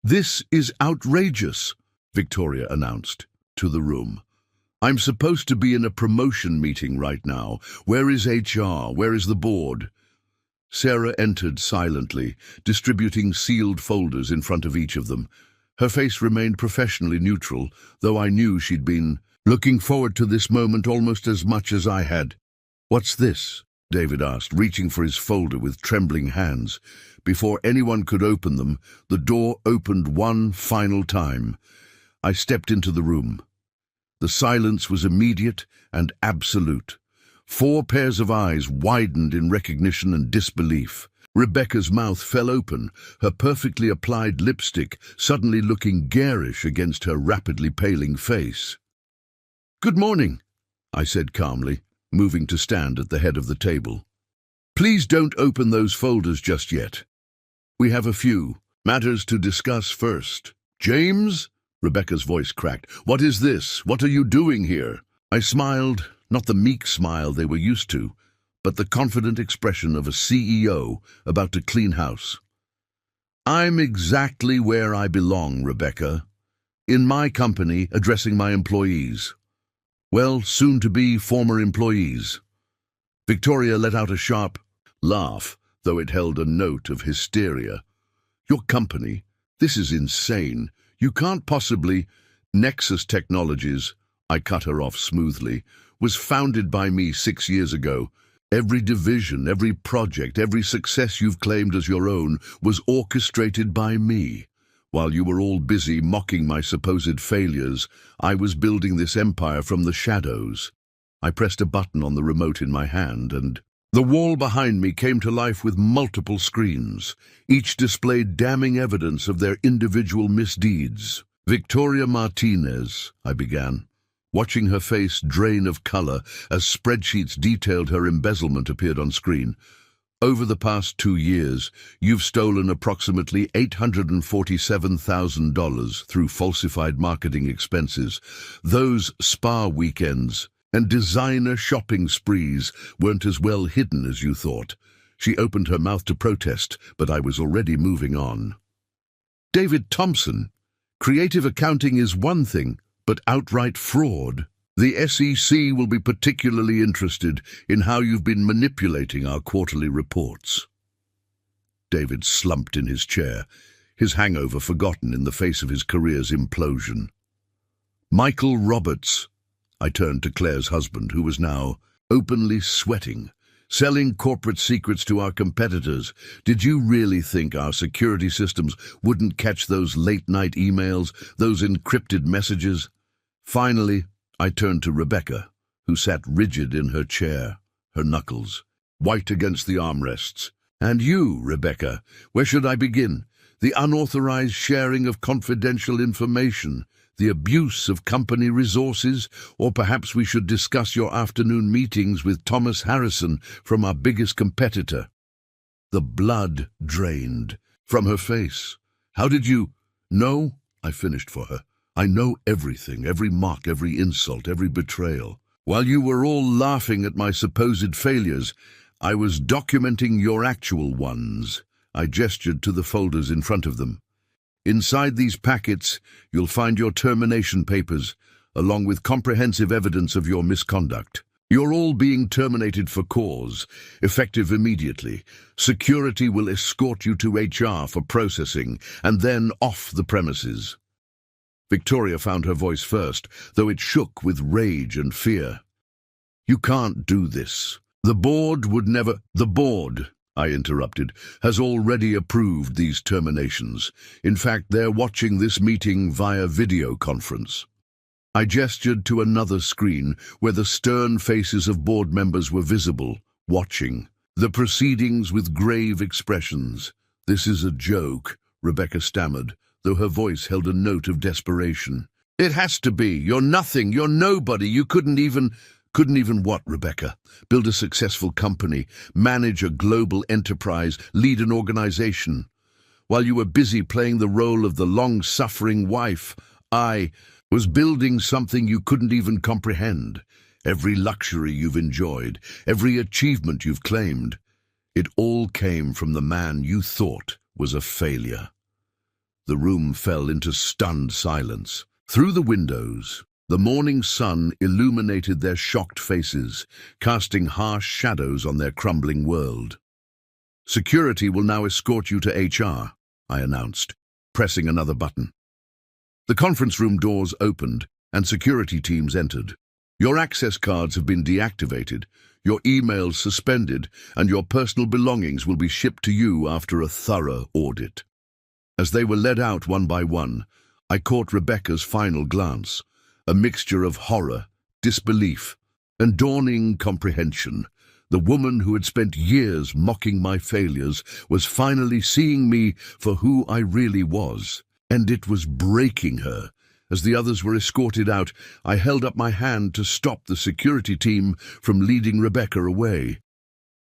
This is outrageous, Victoria announced to the room. I'm supposed to be in a promotion meeting right now. Where is HR? Where is the board? Sarah entered silently, distributing sealed folders in front of each of them. Her face remained professionally neutral, though I knew she'd been looking forward to this moment almost as much as I had. What's this? David asked, reaching for his folder with trembling hands. Before anyone could open them, the door opened one final time. I stepped into the room. The silence was immediate and absolute. 4 pairs of eyes widened in recognition and disbelief. Rebecca's mouth fell open, her perfectly applied lipstick suddenly looking garish against her rapidly paling face. Good morning, I said calmly, moving to stand at the head of the table. Please don't open those folders just yet. We have a few matters to discuss first. James? Rebecca's voice cracked. What is this? What are you doing here? I smiled, not the meek smile they were used to, but the confident expression of a CEO about to clean house. I'm exactly where I belong, Rebecca. In my company, addressing my employees. Well, soon-to-be former employees. Victoria let out a sharp laugh, though it held a note of hysteria. Your company? This is insane. You can't possibly. Nexus Technologies, I cut her off smoothly, was founded by me 6 years ago. Every division, every project, every success you've claimed as your own was orchestrated by me. While you were all busy mocking my supposed failures, I was building this empire from the shadows. I pressed a button on the remote in my hand, and the wall behind me came to life with multiple screens. Each displayed damning evidence of their individual misdeeds. Victoria Martinez, I began, watching her face drain of color as spreadsheets detailed her embezzlement appeared on screen. Over the past 2 years, you've stolen approximately $847,000 through falsified marketing expenses. Those spa weekends and designer shopping sprees weren't as well hidden as you thought. She opened her mouth to protest, but I was already moving on. David Thompson, creative accounting is one thing, but outright fraud. The SEC will be particularly interested in how you've been manipulating our quarterly reports. David slumped in his chair, his hangover forgotten in the face of his career's implosion. Michael Roberts, I turned to Claire's husband, who was now openly sweating. Selling corporate secrets to our competitors. Did you really think our security systems wouldn't catch those late-night emails, those encrypted messages? Finally, I turned to Rebecca, who sat rigid in her chair, her knuckles white against the armrests. And you, Rebecca, where should I begin? The unauthorized sharing of confidential information, the abuse of company resources, or perhaps we should discuss your afternoon meetings with Thomas Harrison from our biggest competitor. The blood drained from her face. How did you know? I finished for her. I know everything, every mock, every insult, every betrayal. While you were all laughing at my supposed failures, I was documenting your actual ones. I gestured to the folders in front of them. Inside these packets, you'll find your termination papers, along with comprehensive evidence of your misconduct. You're all being terminated for cause, effective immediately. Security will escort you to HR for processing, and then off the premises. Victoria found her voice first, though it shook with rage and fear. You can't do this. The board would never— The board, I interrupted, has already approved these terminations. In fact, they're watching this meeting via video conference. I gestured to another screen where the stern faces of board members were visible, watching the proceedings with grave expressions. This is a joke, Rebecca stammered, though her voice held a note of desperation. It has to be. You're nothing. You're nobody. You couldn't even what, Rebecca? Build a successful company, manage a global enterprise, lead an organization. While you were busy playing the role of the long-suffering wife, I was building something you couldn't even comprehend. Every luxury you've enjoyed, every achievement you've claimed, it all came from the man you thought was a failure. The room fell into stunned silence. Through the windows, the morning sun illuminated their shocked faces, casting harsh shadows on their crumbling world. Security will now escort you to HR, I announced, pressing another button. The conference room doors opened, and security teams entered. Your access cards have been deactivated, your emails suspended, and your personal belongings will be shipped to you after a thorough audit. As they were led out one by one, I caught Rebecca's final glance, a mixture of horror, disbelief, and dawning comprehension. The woman who had spent years mocking my failures was finally seeing me for who I really was, and it was breaking her. As the others were escorted out, I held up my hand to stop the security team from leading Rebecca away.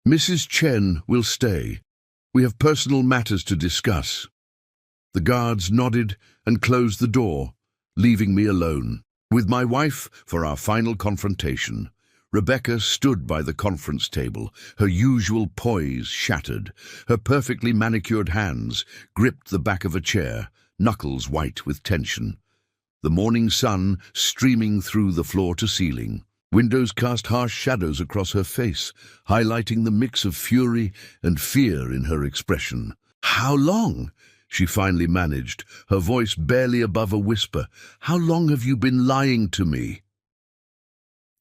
Mrs. Chen will stay. We have personal matters to discuss. The guards nodded and closed the door, leaving me alone. With my wife for our final confrontation, Rebecca stood by the conference table, her usual poise shattered. Her perfectly manicured hands gripped the back of a chair, knuckles white with tension. The morning sun streaming through the floor to ceiling. Windows cast harsh shadows across her face, highlighting the mix of fury and fear in her expression. How long? She finally managed, her voice barely above a whisper. How long have you been lying to me?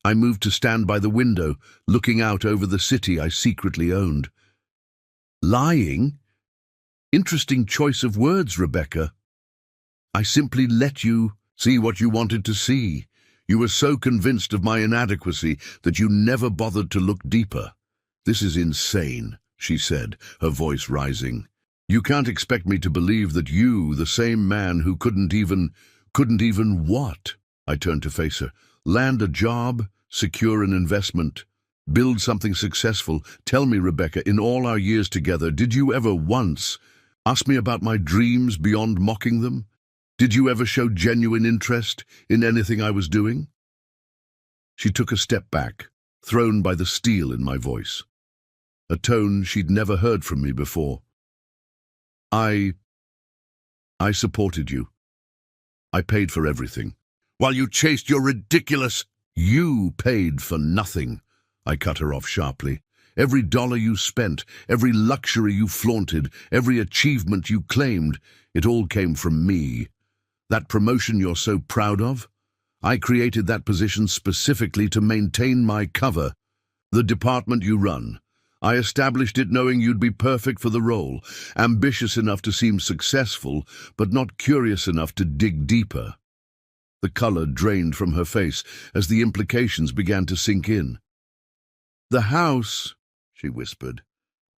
I moved to stand by the window, looking out over the city I secretly owned. Lying? Interesting choice of words, Rebecca. I simply let you see what you wanted to see. You were so convinced of my inadequacy that you never bothered to look deeper. This is insane, she said, her voice rising. You can't expect me to believe that you, the same man who couldn't even what? I turned to face her. Land a job, secure an investment, build something successful. Tell me, Rebecca, in all our years together, did you ever once ask me about my dreams beyond mocking them? Did you ever show genuine interest in anything I was doing? She took a step back, thrown by the steel in my voice, a tone she'd never heard from me before. I supported you. I paid for everything. While you chased your ridiculous... You paid for nothing, I cut her off sharply. Every dollar you spent, every luxury you flaunted, every achievement you claimed, it all came from me. That promotion you're so proud of? I created that position specifically to maintain my cover. The department you run. I established it knowing you'd be perfect for the role, ambitious enough to seem successful, but not curious enough to dig deeper. The color drained from her face as the implications began to sink in. The house, she whispered,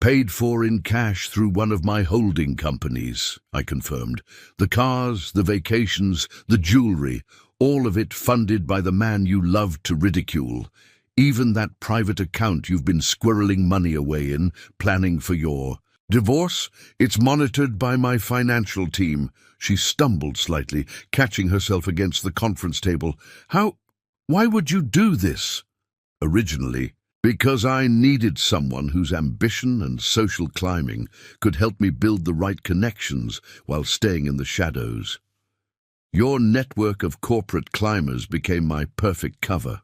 paid for in cash through one of my holding companies, I confirmed. The cars, the vacations, the jewelry, all of it funded by the man you loved to ridicule. Even that private account you've been squirreling money away in, planning for your divorce, it's monitored by my financial team. She stumbled slightly, catching herself against the conference table. Why would you do this? Originally, because I needed someone whose ambition and social climbing could help me build the right connections while staying in the shadows. Your network of corporate climbers became my perfect cover.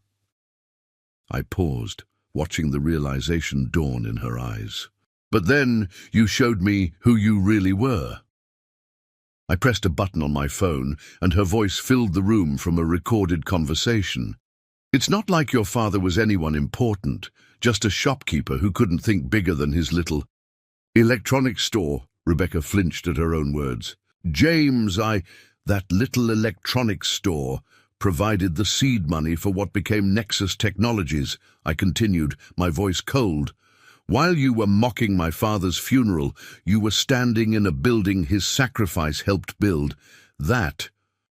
I paused, watching the realization dawn in her eyes. But then you showed me who you really were. I pressed a button on my phone, and her voice filled the room from a recorded conversation. It's not like your father was anyone important, just a shopkeeper who couldn't think bigger than his little electronics store. Rebecca flinched at her own words. James, that little electronics store provided the seed money for what became Nexus Technologies, I continued, my voice cold. While you were mocking my father's funeral, you were standing in a building his sacrifice helped build. That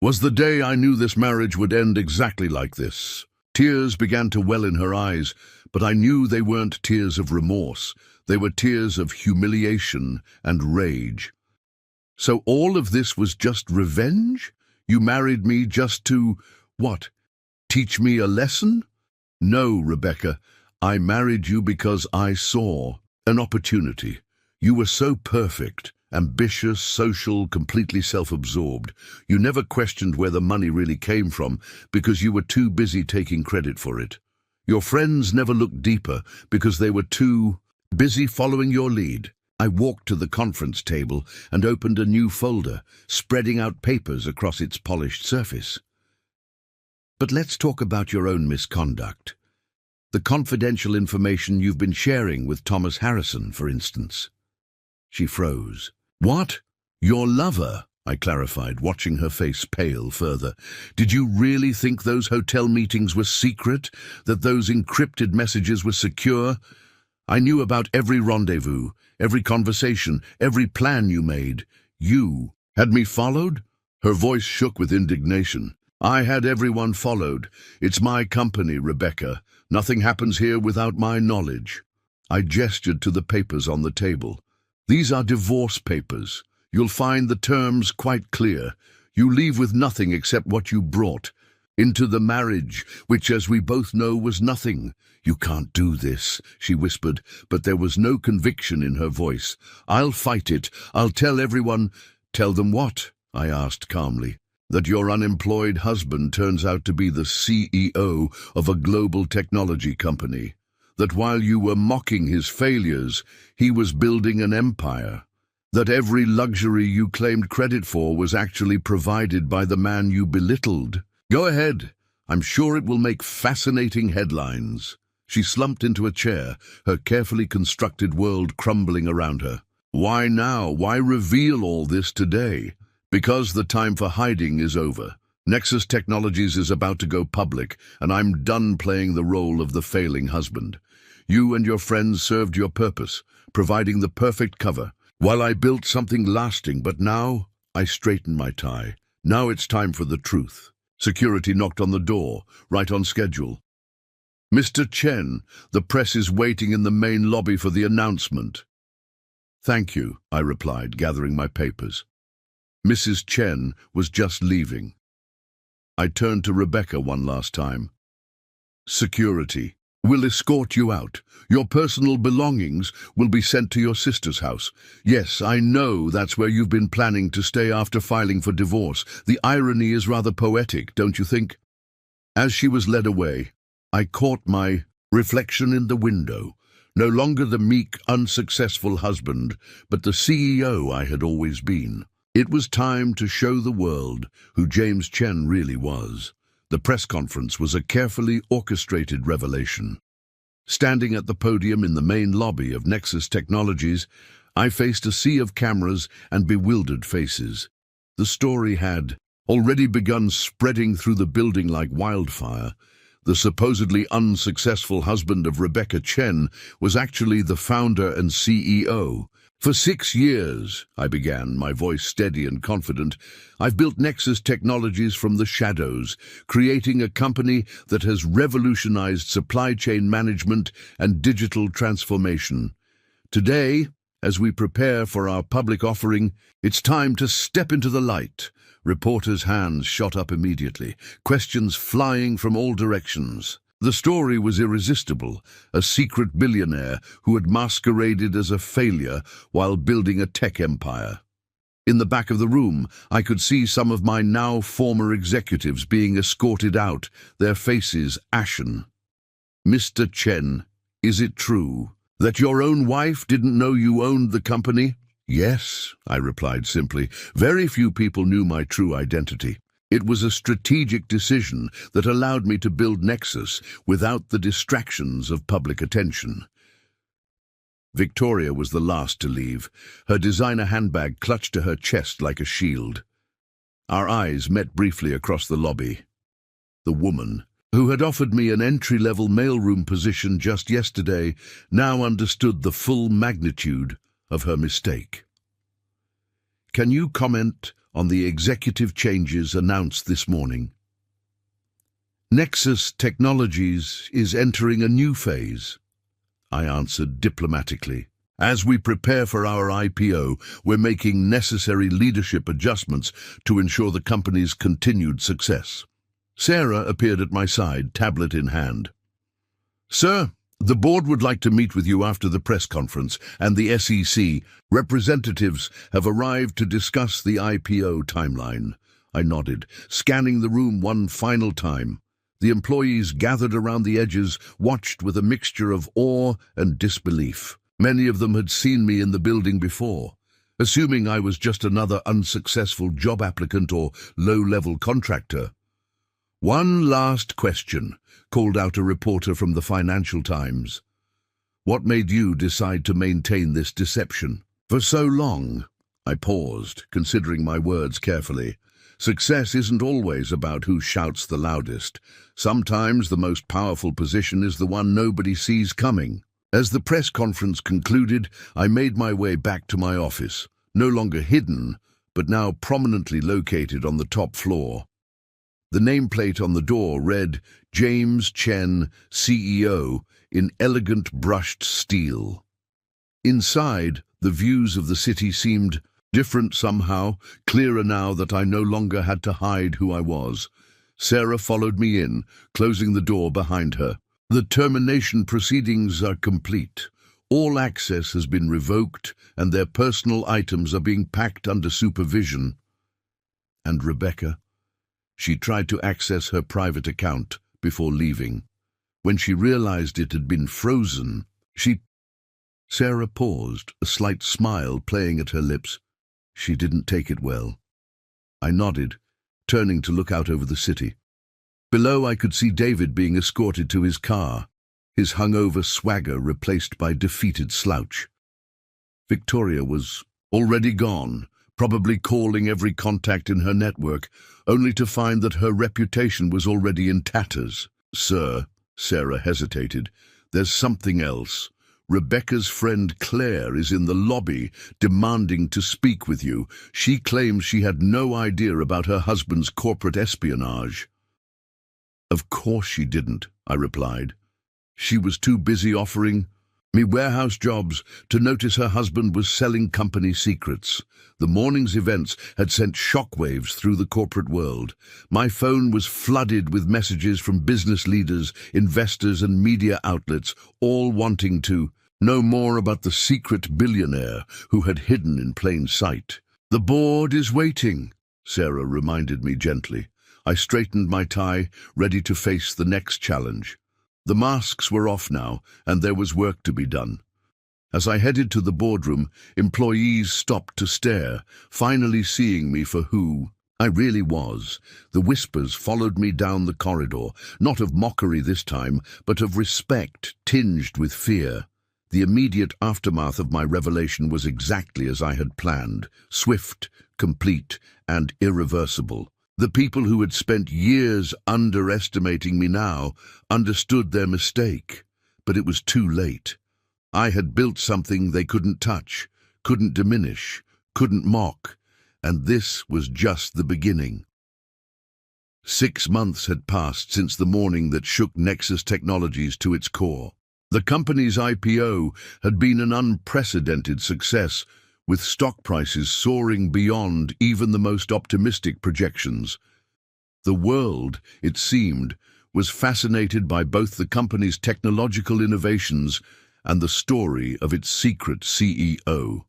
was the day I knew this marriage would end exactly like this. Tears began to well in her eyes, but I knew they weren't tears of remorse. They were tears of humiliation and rage. So all of this was just revenge? You married me just to, what, teach me a lesson? No, Rebecca. I married you because I saw an opportunity. You were so perfect, ambitious, social, completely self-absorbed. You never questioned where the money really came from because you were too busy taking credit for it. Your friends never looked deeper because they were too busy following your lead. I walked to the conference table and opened a new folder, spreading out papers across its polished surface. But let's talk about your own misconduct. The confidential information you've been sharing with Thomas Harrison, for instance. She froze. What? Your lover? I clarified, watching her face pale further. Did you really think those hotel meetings were secret? That those encrypted messages were secure? I knew about every rendezvous, every conversation, every plan you made. You had me followed? Her voice shook with indignation. I had everyone followed. It's my company, Rebecca. Nothing happens here without my knowledge. I gestured to the papers on the table. These are divorce papers. You'll find the terms quite clear. You leave with nothing except what you brought into the marriage, which, as we both know, was nothing. You can't do this, she whispered, but there was no conviction in her voice. I'll fight it. I'll tell everyone. Tell them what? I asked calmly. That your unemployed husband turns out to be the CEO of a global technology company. That while you were mocking his failures, he was building an empire. That every luxury you claimed credit for was actually provided by the man you belittled. Go ahead. I'm sure it will make fascinating headlines." She slumped into a chair, her carefully constructed world crumbling around her. "Why now? Why reveal all this today? Because the time for hiding is over. Nexus Technologies is about to go public, and I'm done playing the role of the failing husband. You and your friends served your purpose, providing the perfect cover, while I built something lasting, but now I straighten my tie. Now it's time for the truth." Security knocked on the door, right on schedule. "Mr. Chen, the press is waiting in the main lobby for the announcement." "Thank you," I replied, gathering my papers. Mrs. Chen was just leaving. I turned to Rebecca one last time. "Security will escort you out. Your personal belongings will be sent to your sister's house. Yes, I know that's where you've been planning to stay after filing for divorce. The irony is rather poetic, don't you think?" As she was led away, I caught my reflection in the window. No longer the meek, unsuccessful husband, but the CEO I had always been. It was time to show the world who James Chen really was. The press conference was a carefully orchestrated revelation. Standing at the podium in the main lobby of Nexus Technologies, I faced a sea of cameras and bewildered faces. The story had already begun spreading through the building like wildfire. The supposedly unsuccessful husband of Rebecca Chen was actually the founder and CEO. "For 6 years," I began, my voice steady and confident, "I've built Nexus Technologies from the shadows, creating a company that has revolutionized supply chain management and digital transformation. Today, as we prepare for our public offering, it's time to step into the light." Reporters' hands shot up immediately, questions flying from all directions. The story was irresistible, a secret billionaire who had masqueraded as a failure while building a tech empire. In the back of the room, I could see some of my now former executives being escorted out, their faces ashen. "Mr. Chen, is it true that your own wife didn't know you owned the company?" "Yes," I replied simply. "Very few people knew my true identity. It was a strategic decision that allowed me to build Nexus without the distractions of public attention." Victoria was the last to leave, her designer handbag clutched to her chest like a shield. Our eyes met briefly across the lobby. The woman, who had offered me an entry-level mailroom position just yesterday, now understood the full magnitude of her mistake. "Can you comment on the executive changes announced this morning?" "Nexus Technologies is entering a new phase," I answered diplomatically. "As we prepare for our IPO, we're making necessary leadership adjustments to ensure the company's continued success." Sarah appeared at my side, tablet in hand. "Sir, the board would like to meet with you after the press conference, and the SEC representatives have arrived to discuss the IPO timeline." I nodded, scanning the room one final time. The employees gathered around the edges watched with a mixture of awe and disbelief. Many of them had seen me in the building before, assuming I was just another unsuccessful job applicant or low-level contractor. "One last question," called out a reporter from the Financial Times. "What made you decide to maintain this deception for so long?" I paused, considering my words carefully. Success isn't always about who shouts the loudest. Sometimes the most powerful position is the one nobody sees coming. As the press conference concluded, I made my way back to my office, no longer hidden, but now prominently located on the top floor. The nameplate on the door read, "James Chen, CEO," in elegant brushed steel. Inside, the views of the city seemed different somehow, clearer now that I no longer had to hide who I was. Sarah followed me in, closing the door behind her. "The termination proceedings are complete. All access has been revoked, and their personal items are being packed under supervision." And Rebecca? She tried to access her private account before leaving. When she realized it had been frozen, Sarah paused, a slight smile playing at her lips. She didn't take it well. I nodded, turning to look out over the city. Below, I could see David being escorted to his car, his hungover swagger replaced by defeated slouch. Victoria was already gone, probably calling every contact in her network, only to find that her reputation was already in tatters. "Sir," Sarah hesitated, "there's something else. Rebecca's friend Claire is in the lobby, demanding to speak with you. She claims she had no idea about her husband's corporate espionage." "Of course she didn't," I replied. "She was too busy offering me warehouse jobs to notice her husband was selling company secrets. The morning's events had sent shockwaves through the corporate world. My phone was flooded with messages from business leaders, investors, and media outlets, all wanting to know more about the secret billionaire who had hidden in plain sight. "The board is waiting," Sarah reminded me gently. I straightened my tie, ready to face the next challenge. The masks were off now, and there was work to be done. As I headed to the boardroom, employees stopped to stare, finally seeing me for who I really was. The whispers followed me down the corridor, not of mockery this time, but of respect tinged with fear. The immediate aftermath of my revelation was exactly as I had planned: swift, complete, and irreversible. The people who had spent years underestimating me now understood their mistake, but it was too late. I had built something they couldn't touch, couldn't diminish, couldn't mock, and this was just the beginning. 6 months had passed since the morning that shook Nexus Technologies to its core. The company's IPO had been an unprecedented success, with stock prices soaring beyond even the most optimistic projections. The world, it seemed, was fascinated by both the company's technological innovations and the story of its secret CEO.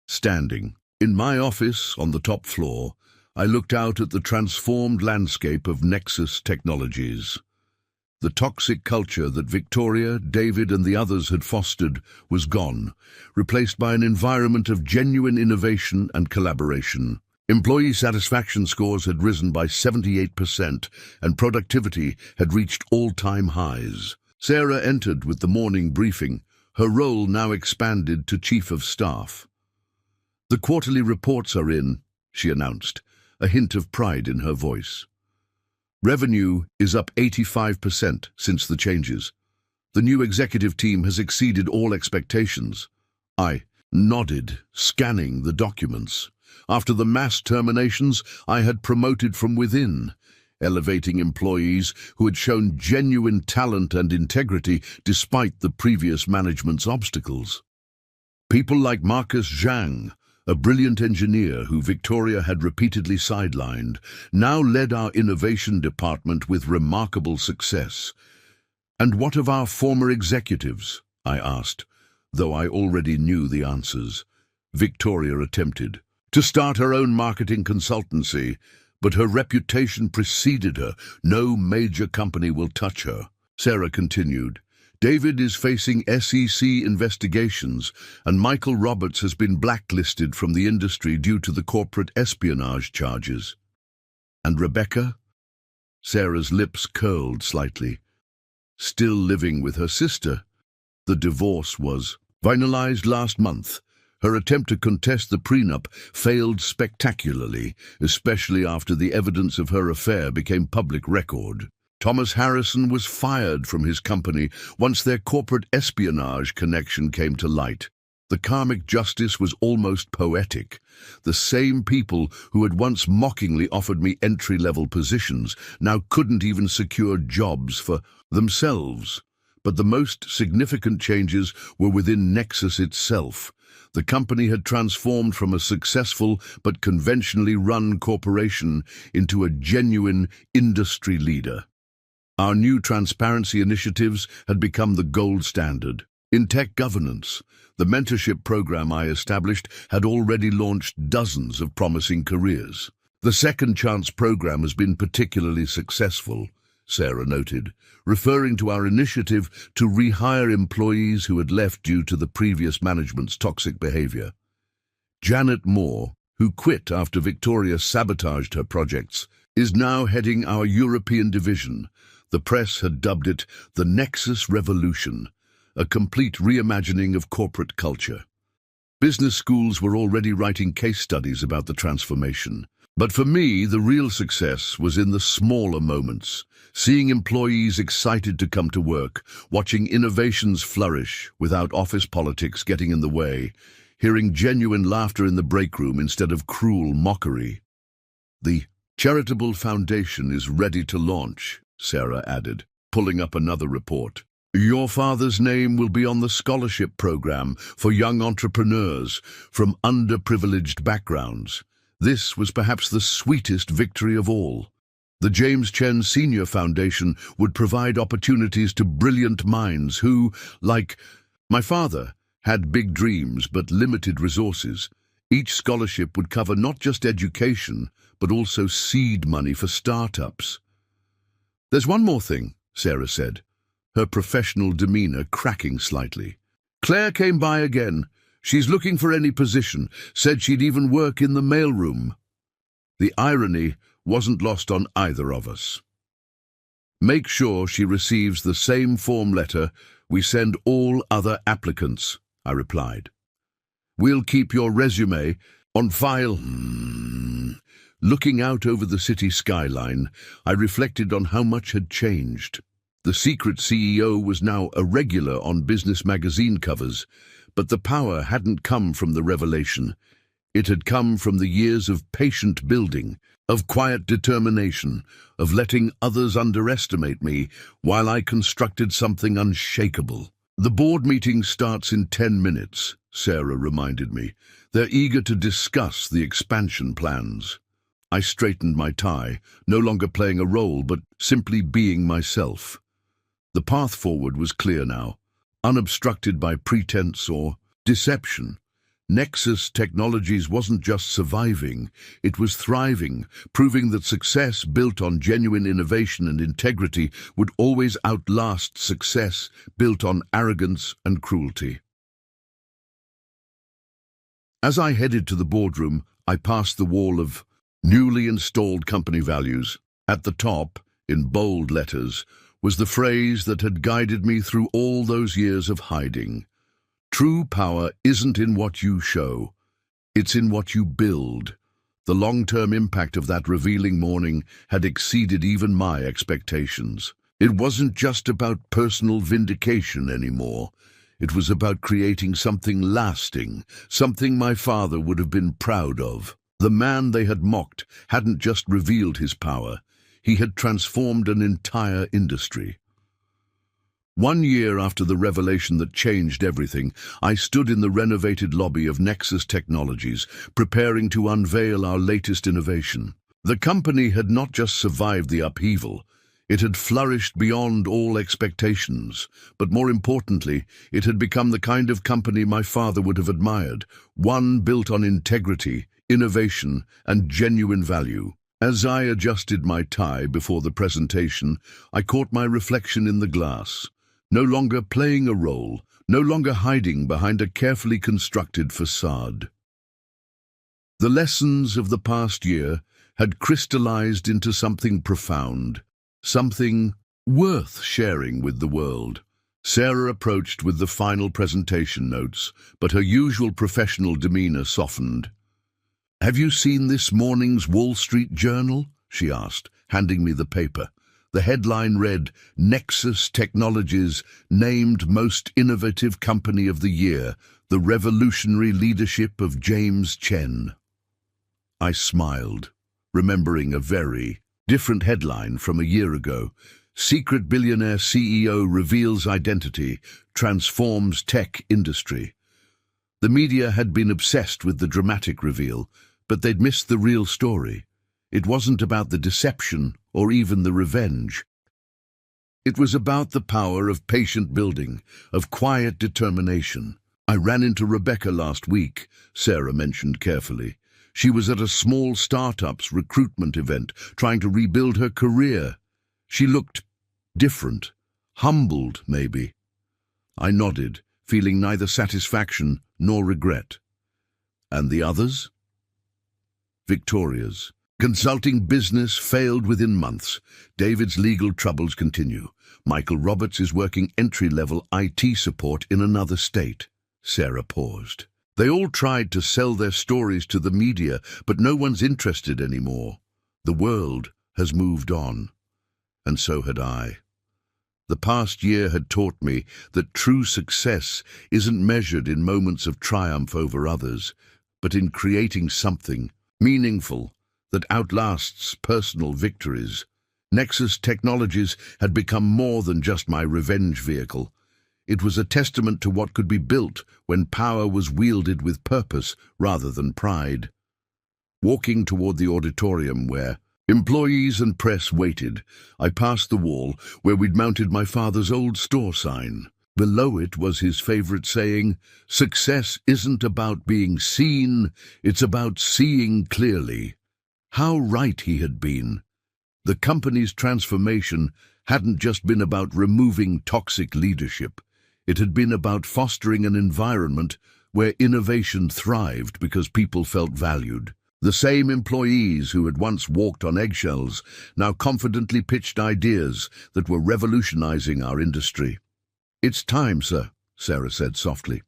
Standing in my office on the top floor, I looked out at the transformed landscape of Nexus Technologies. The toxic culture that Victoria, David, and the others had fostered was gone, replaced by an environment of genuine innovation and collaboration. Employee satisfaction scores had risen by 78%, and productivity had reached all-time highs. Sarah entered with the morning briefing, her role now expanded to Chief of Staff. "The quarterly reports are in," she announced, a hint of pride in her voice. "Revenue is up 85% since the changes. The new executive team has exceeded all expectations." I nodded, scanning the documents. After the mass terminations, I had promoted from within, elevating employees who had shown genuine talent and integrity despite the previous management's obstacles. People like Marcus Zhang, a brilliant engineer who Victoria had repeatedly sidelined, now led our innovation department with remarkable success. "And what of our former executives?" I asked, though I already knew the answers. Victoria attempted to start her own marketing consultancy, but her reputation preceded her. "No major company will touch her," Sarah continued. "David is facing SEC investigations, and Michael Roberts has been blacklisted from the industry due to the corporate espionage charges." "And Rebecca?" Sarah's lips curled slightly. "Still living with her sister. The divorce was finalized last month. Her attempt to contest the prenup failed spectacularly, especially after the evidence of her affair became public record. Thomas Harrison was fired from his company once their corporate espionage connection came to light. The karmic justice was almost poetic. The same people who had once mockingly offered me entry-level positions now couldn't even secure jobs for themselves. But the most significant changes were within Nexus itself. The company had transformed from a successful but conventionally run corporation into a genuine industry leader. Our new transparency initiatives had become the gold standard. In tech governance, the mentorship program I established had already launched dozens of promising careers. "The Second Chance program has been particularly successful," Sarah noted, referring to our initiative to rehire employees who had left due to the previous management's toxic behavior. Janet Moore, who quit after Victoria sabotaged her projects, is now heading our European division. The press had dubbed it the Nexus Revolution, a complete reimagining of corporate culture. Business schools were already writing case studies about the transformation. But for me, the real success was in the smaller moments, seeing employees excited to come to work, watching innovations flourish without office politics getting in the way, hearing genuine laughter in the break room instead of cruel mockery. The charitable foundation is ready to launch, Sarah added, pulling up another report. Your father's name will be on the scholarship program for young entrepreneurs from underprivileged backgrounds. This was perhaps the sweetest victory of all. The James Chen Senior Foundation would provide opportunities to brilliant minds who, like my father, had big dreams but limited resources. Each scholarship would cover not just education, but also seed money for startups. There's one more thing, Sarah said, her professional demeanor cracking slightly. Claire came by again. She's looking for any position, said she'd even work in the mailroom. The irony wasn't lost on either of us. Make sure she receives the same form letter we send all other applicants, I replied. We'll keep your resume on file. Looking out over the city skyline, I reflected on how much had changed. The secret CEO was now a regular on business magazine covers, but the power hadn't come from the revelation. It had come from the years of patient building, of quiet determination, of letting others underestimate me while I constructed something unshakable. The board meeting starts in 10 minutes, Sarah reminded me. They're eager to discuss the expansion plans. I straightened my tie, no longer playing a role, but simply being myself. The path forward was clear now, unobstructed by pretense or deception. Nexus Technologies wasn't just surviving, it was thriving, proving that success built on genuine innovation and integrity would always outlast success built on arrogance and cruelty. As I headed to the boardroom, I passed the wall of newly installed company values. At the top, in bold letters, was the phrase that had guided me through all those years of hiding. True power isn't in what you show, it's in what you build. The long-term impact of that revealing morning had exceeded even my expectations. It wasn't just about personal vindication anymore. It was about creating something lasting, something my father would have been proud of. The man they had mocked hadn't just revealed his power, he had transformed an entire industry. 1 year after the revelation that changed everything, I stood in the renovated lobby of Nexus Technologies, preparing to unveil our latest innovation. The company had not just survived the upheaval, it had flourished beyond all expectations, but more importantly, it had become the kind of company my father would have admired, one built on integrity, innovation, and genuine value. As I adjusted my tie before the presentation, I caught my reflection in the glass. No longer playing a role, no longer hiding behind a carefully constructed facade. The lessons of the past year had crystallized into something profound, something worth sharing with the world. Sarah approached with the final presentation notes, but her usual professional demeanor softened. "Have you seen this morning's Wall Street Journal?" she asked, handing me the paper. The headline read, "Nexus Technologies named Most Innovative Company of the Year, the Revolutionary Leadership of James Chen." I smiled, remembering a very different headline from a year ago. Secret billionaire CEO reveals identity, transforms tech industry. The media had been obsessed with the dramatic reveal, but they'd missed the real story. It wasn't about the deception or even the revenge. It was about the power of patient building, of quiet determination. "I ran into Rebecca last week," Sarah mentioned carefully. "She was at a small startup's recruitment event, trying to rebuild her career. She looked different, humbled maybe." I nodded, feeling neither satisfaction nor regret. "And the others?" "Victoria's. Consulting business failed within months. David's legal troubles continue. Michael Roberts is working entry-level IT support in another state. Sarah paused. They all tried to sell their stories to the media, but no one's interested anymore. The world has moved on. And so had I. The past year had taught me that true success isn't measured in moments of triumph over others, but in creating something meaningful that outlasts personal victories. Nexus Technologies had become more than just my revenge vehicle. It was a testament to what could be built when power was wielded with purpose rather than pride. Walking toward the auditorium where employees and press waited, I passed the wall where we'd mounted my father's old store sign. Below it was his favorite saying, "Success isn't about being seen, it's about seeing clearly." How right he had been. The company's transformation hadn't just been about removing toxic leadership. It had been about fostering an environment where innovation thrived because people felt valued. The same employees who had once walked on eggshells now confidently pitched ideas that were revolutionizing our industry. "It's time, sir," Sarah said softly.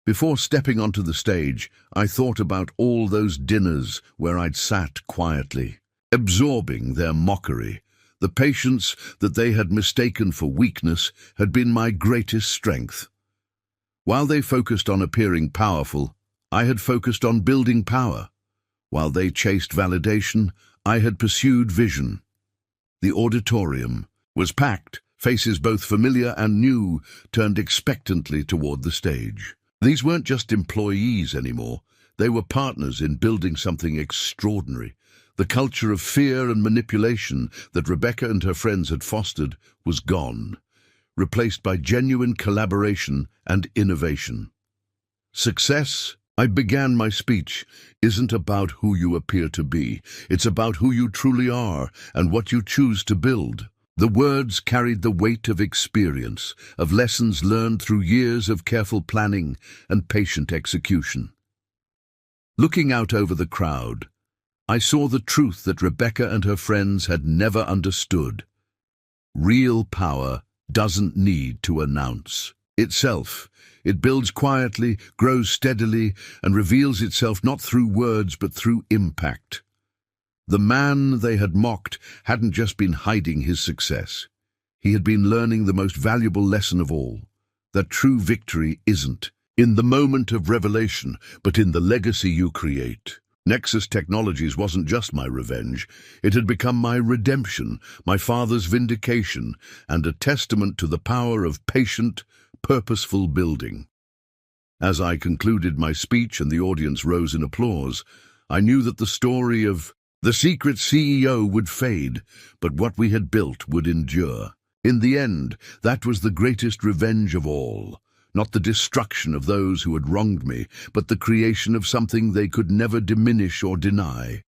Before stepping onto the stage, I thought about all those dinners where I'd sat quietly, absorbing their mockery. The patience that they had mistaken for weakness had been my greatest strength. While they focused on appearing powerful, I had focused on building power. While they chased validation, I had pursued vision. The auditorium was packed. Faces both familiar and new turned expectantly toward the stage. These weren't just employees anymore. They were partners in building something extraordinary. The culture of fear and manipulation that Rebecca and her friends had fostered was gone, replaced by genuine collaboration and innovation. Success, I began my speech, isn't about who you appear to be. It's about who you truly are and what you choose to build. The words carried the weight of experience, of lessons learned through years of careful planning and patient execution. Looking out over the crowd, I saw the truth that Rebecca and her friends had never understood. Real power doesn't need to announce itself. It builds quietly, grows steadily, and reveals itself not through words but through impact. The man they had mocked hadn't just been hiding his success. He had been learning the most valuable lesson of all, that true victory isn't in the moment of revelation, but in the legacy you create. Nexus Technologies wasn't just my revenge. It had become my redemption, my father's vindication, and a testament to the power of patient, purposeful building. As I concluded my speech and the audience rose in applause, I knew that the story of the secret CEO would fade, but what we had built would endure. In the end, that was the greatest revenge of all. Not the destruction of those who had wronged me, but the creation of something they could never diminish or deny.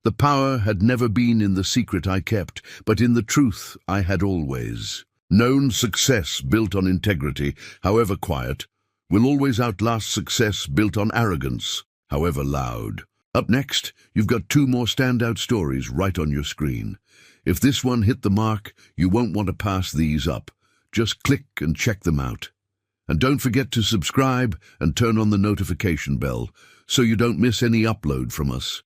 The power had never been in the secret I kept, but in the truth I had always known. Success built on integrity, however quiet, will always outlast success built on arrogance, however loud. Up next, you've got 2 more standout stories right on your screen. If this one hit the mark, you won't want to pass these up. Just click and check them out. And don't forget to subscribe and turn on the notification bell so you don't miss any upload from us.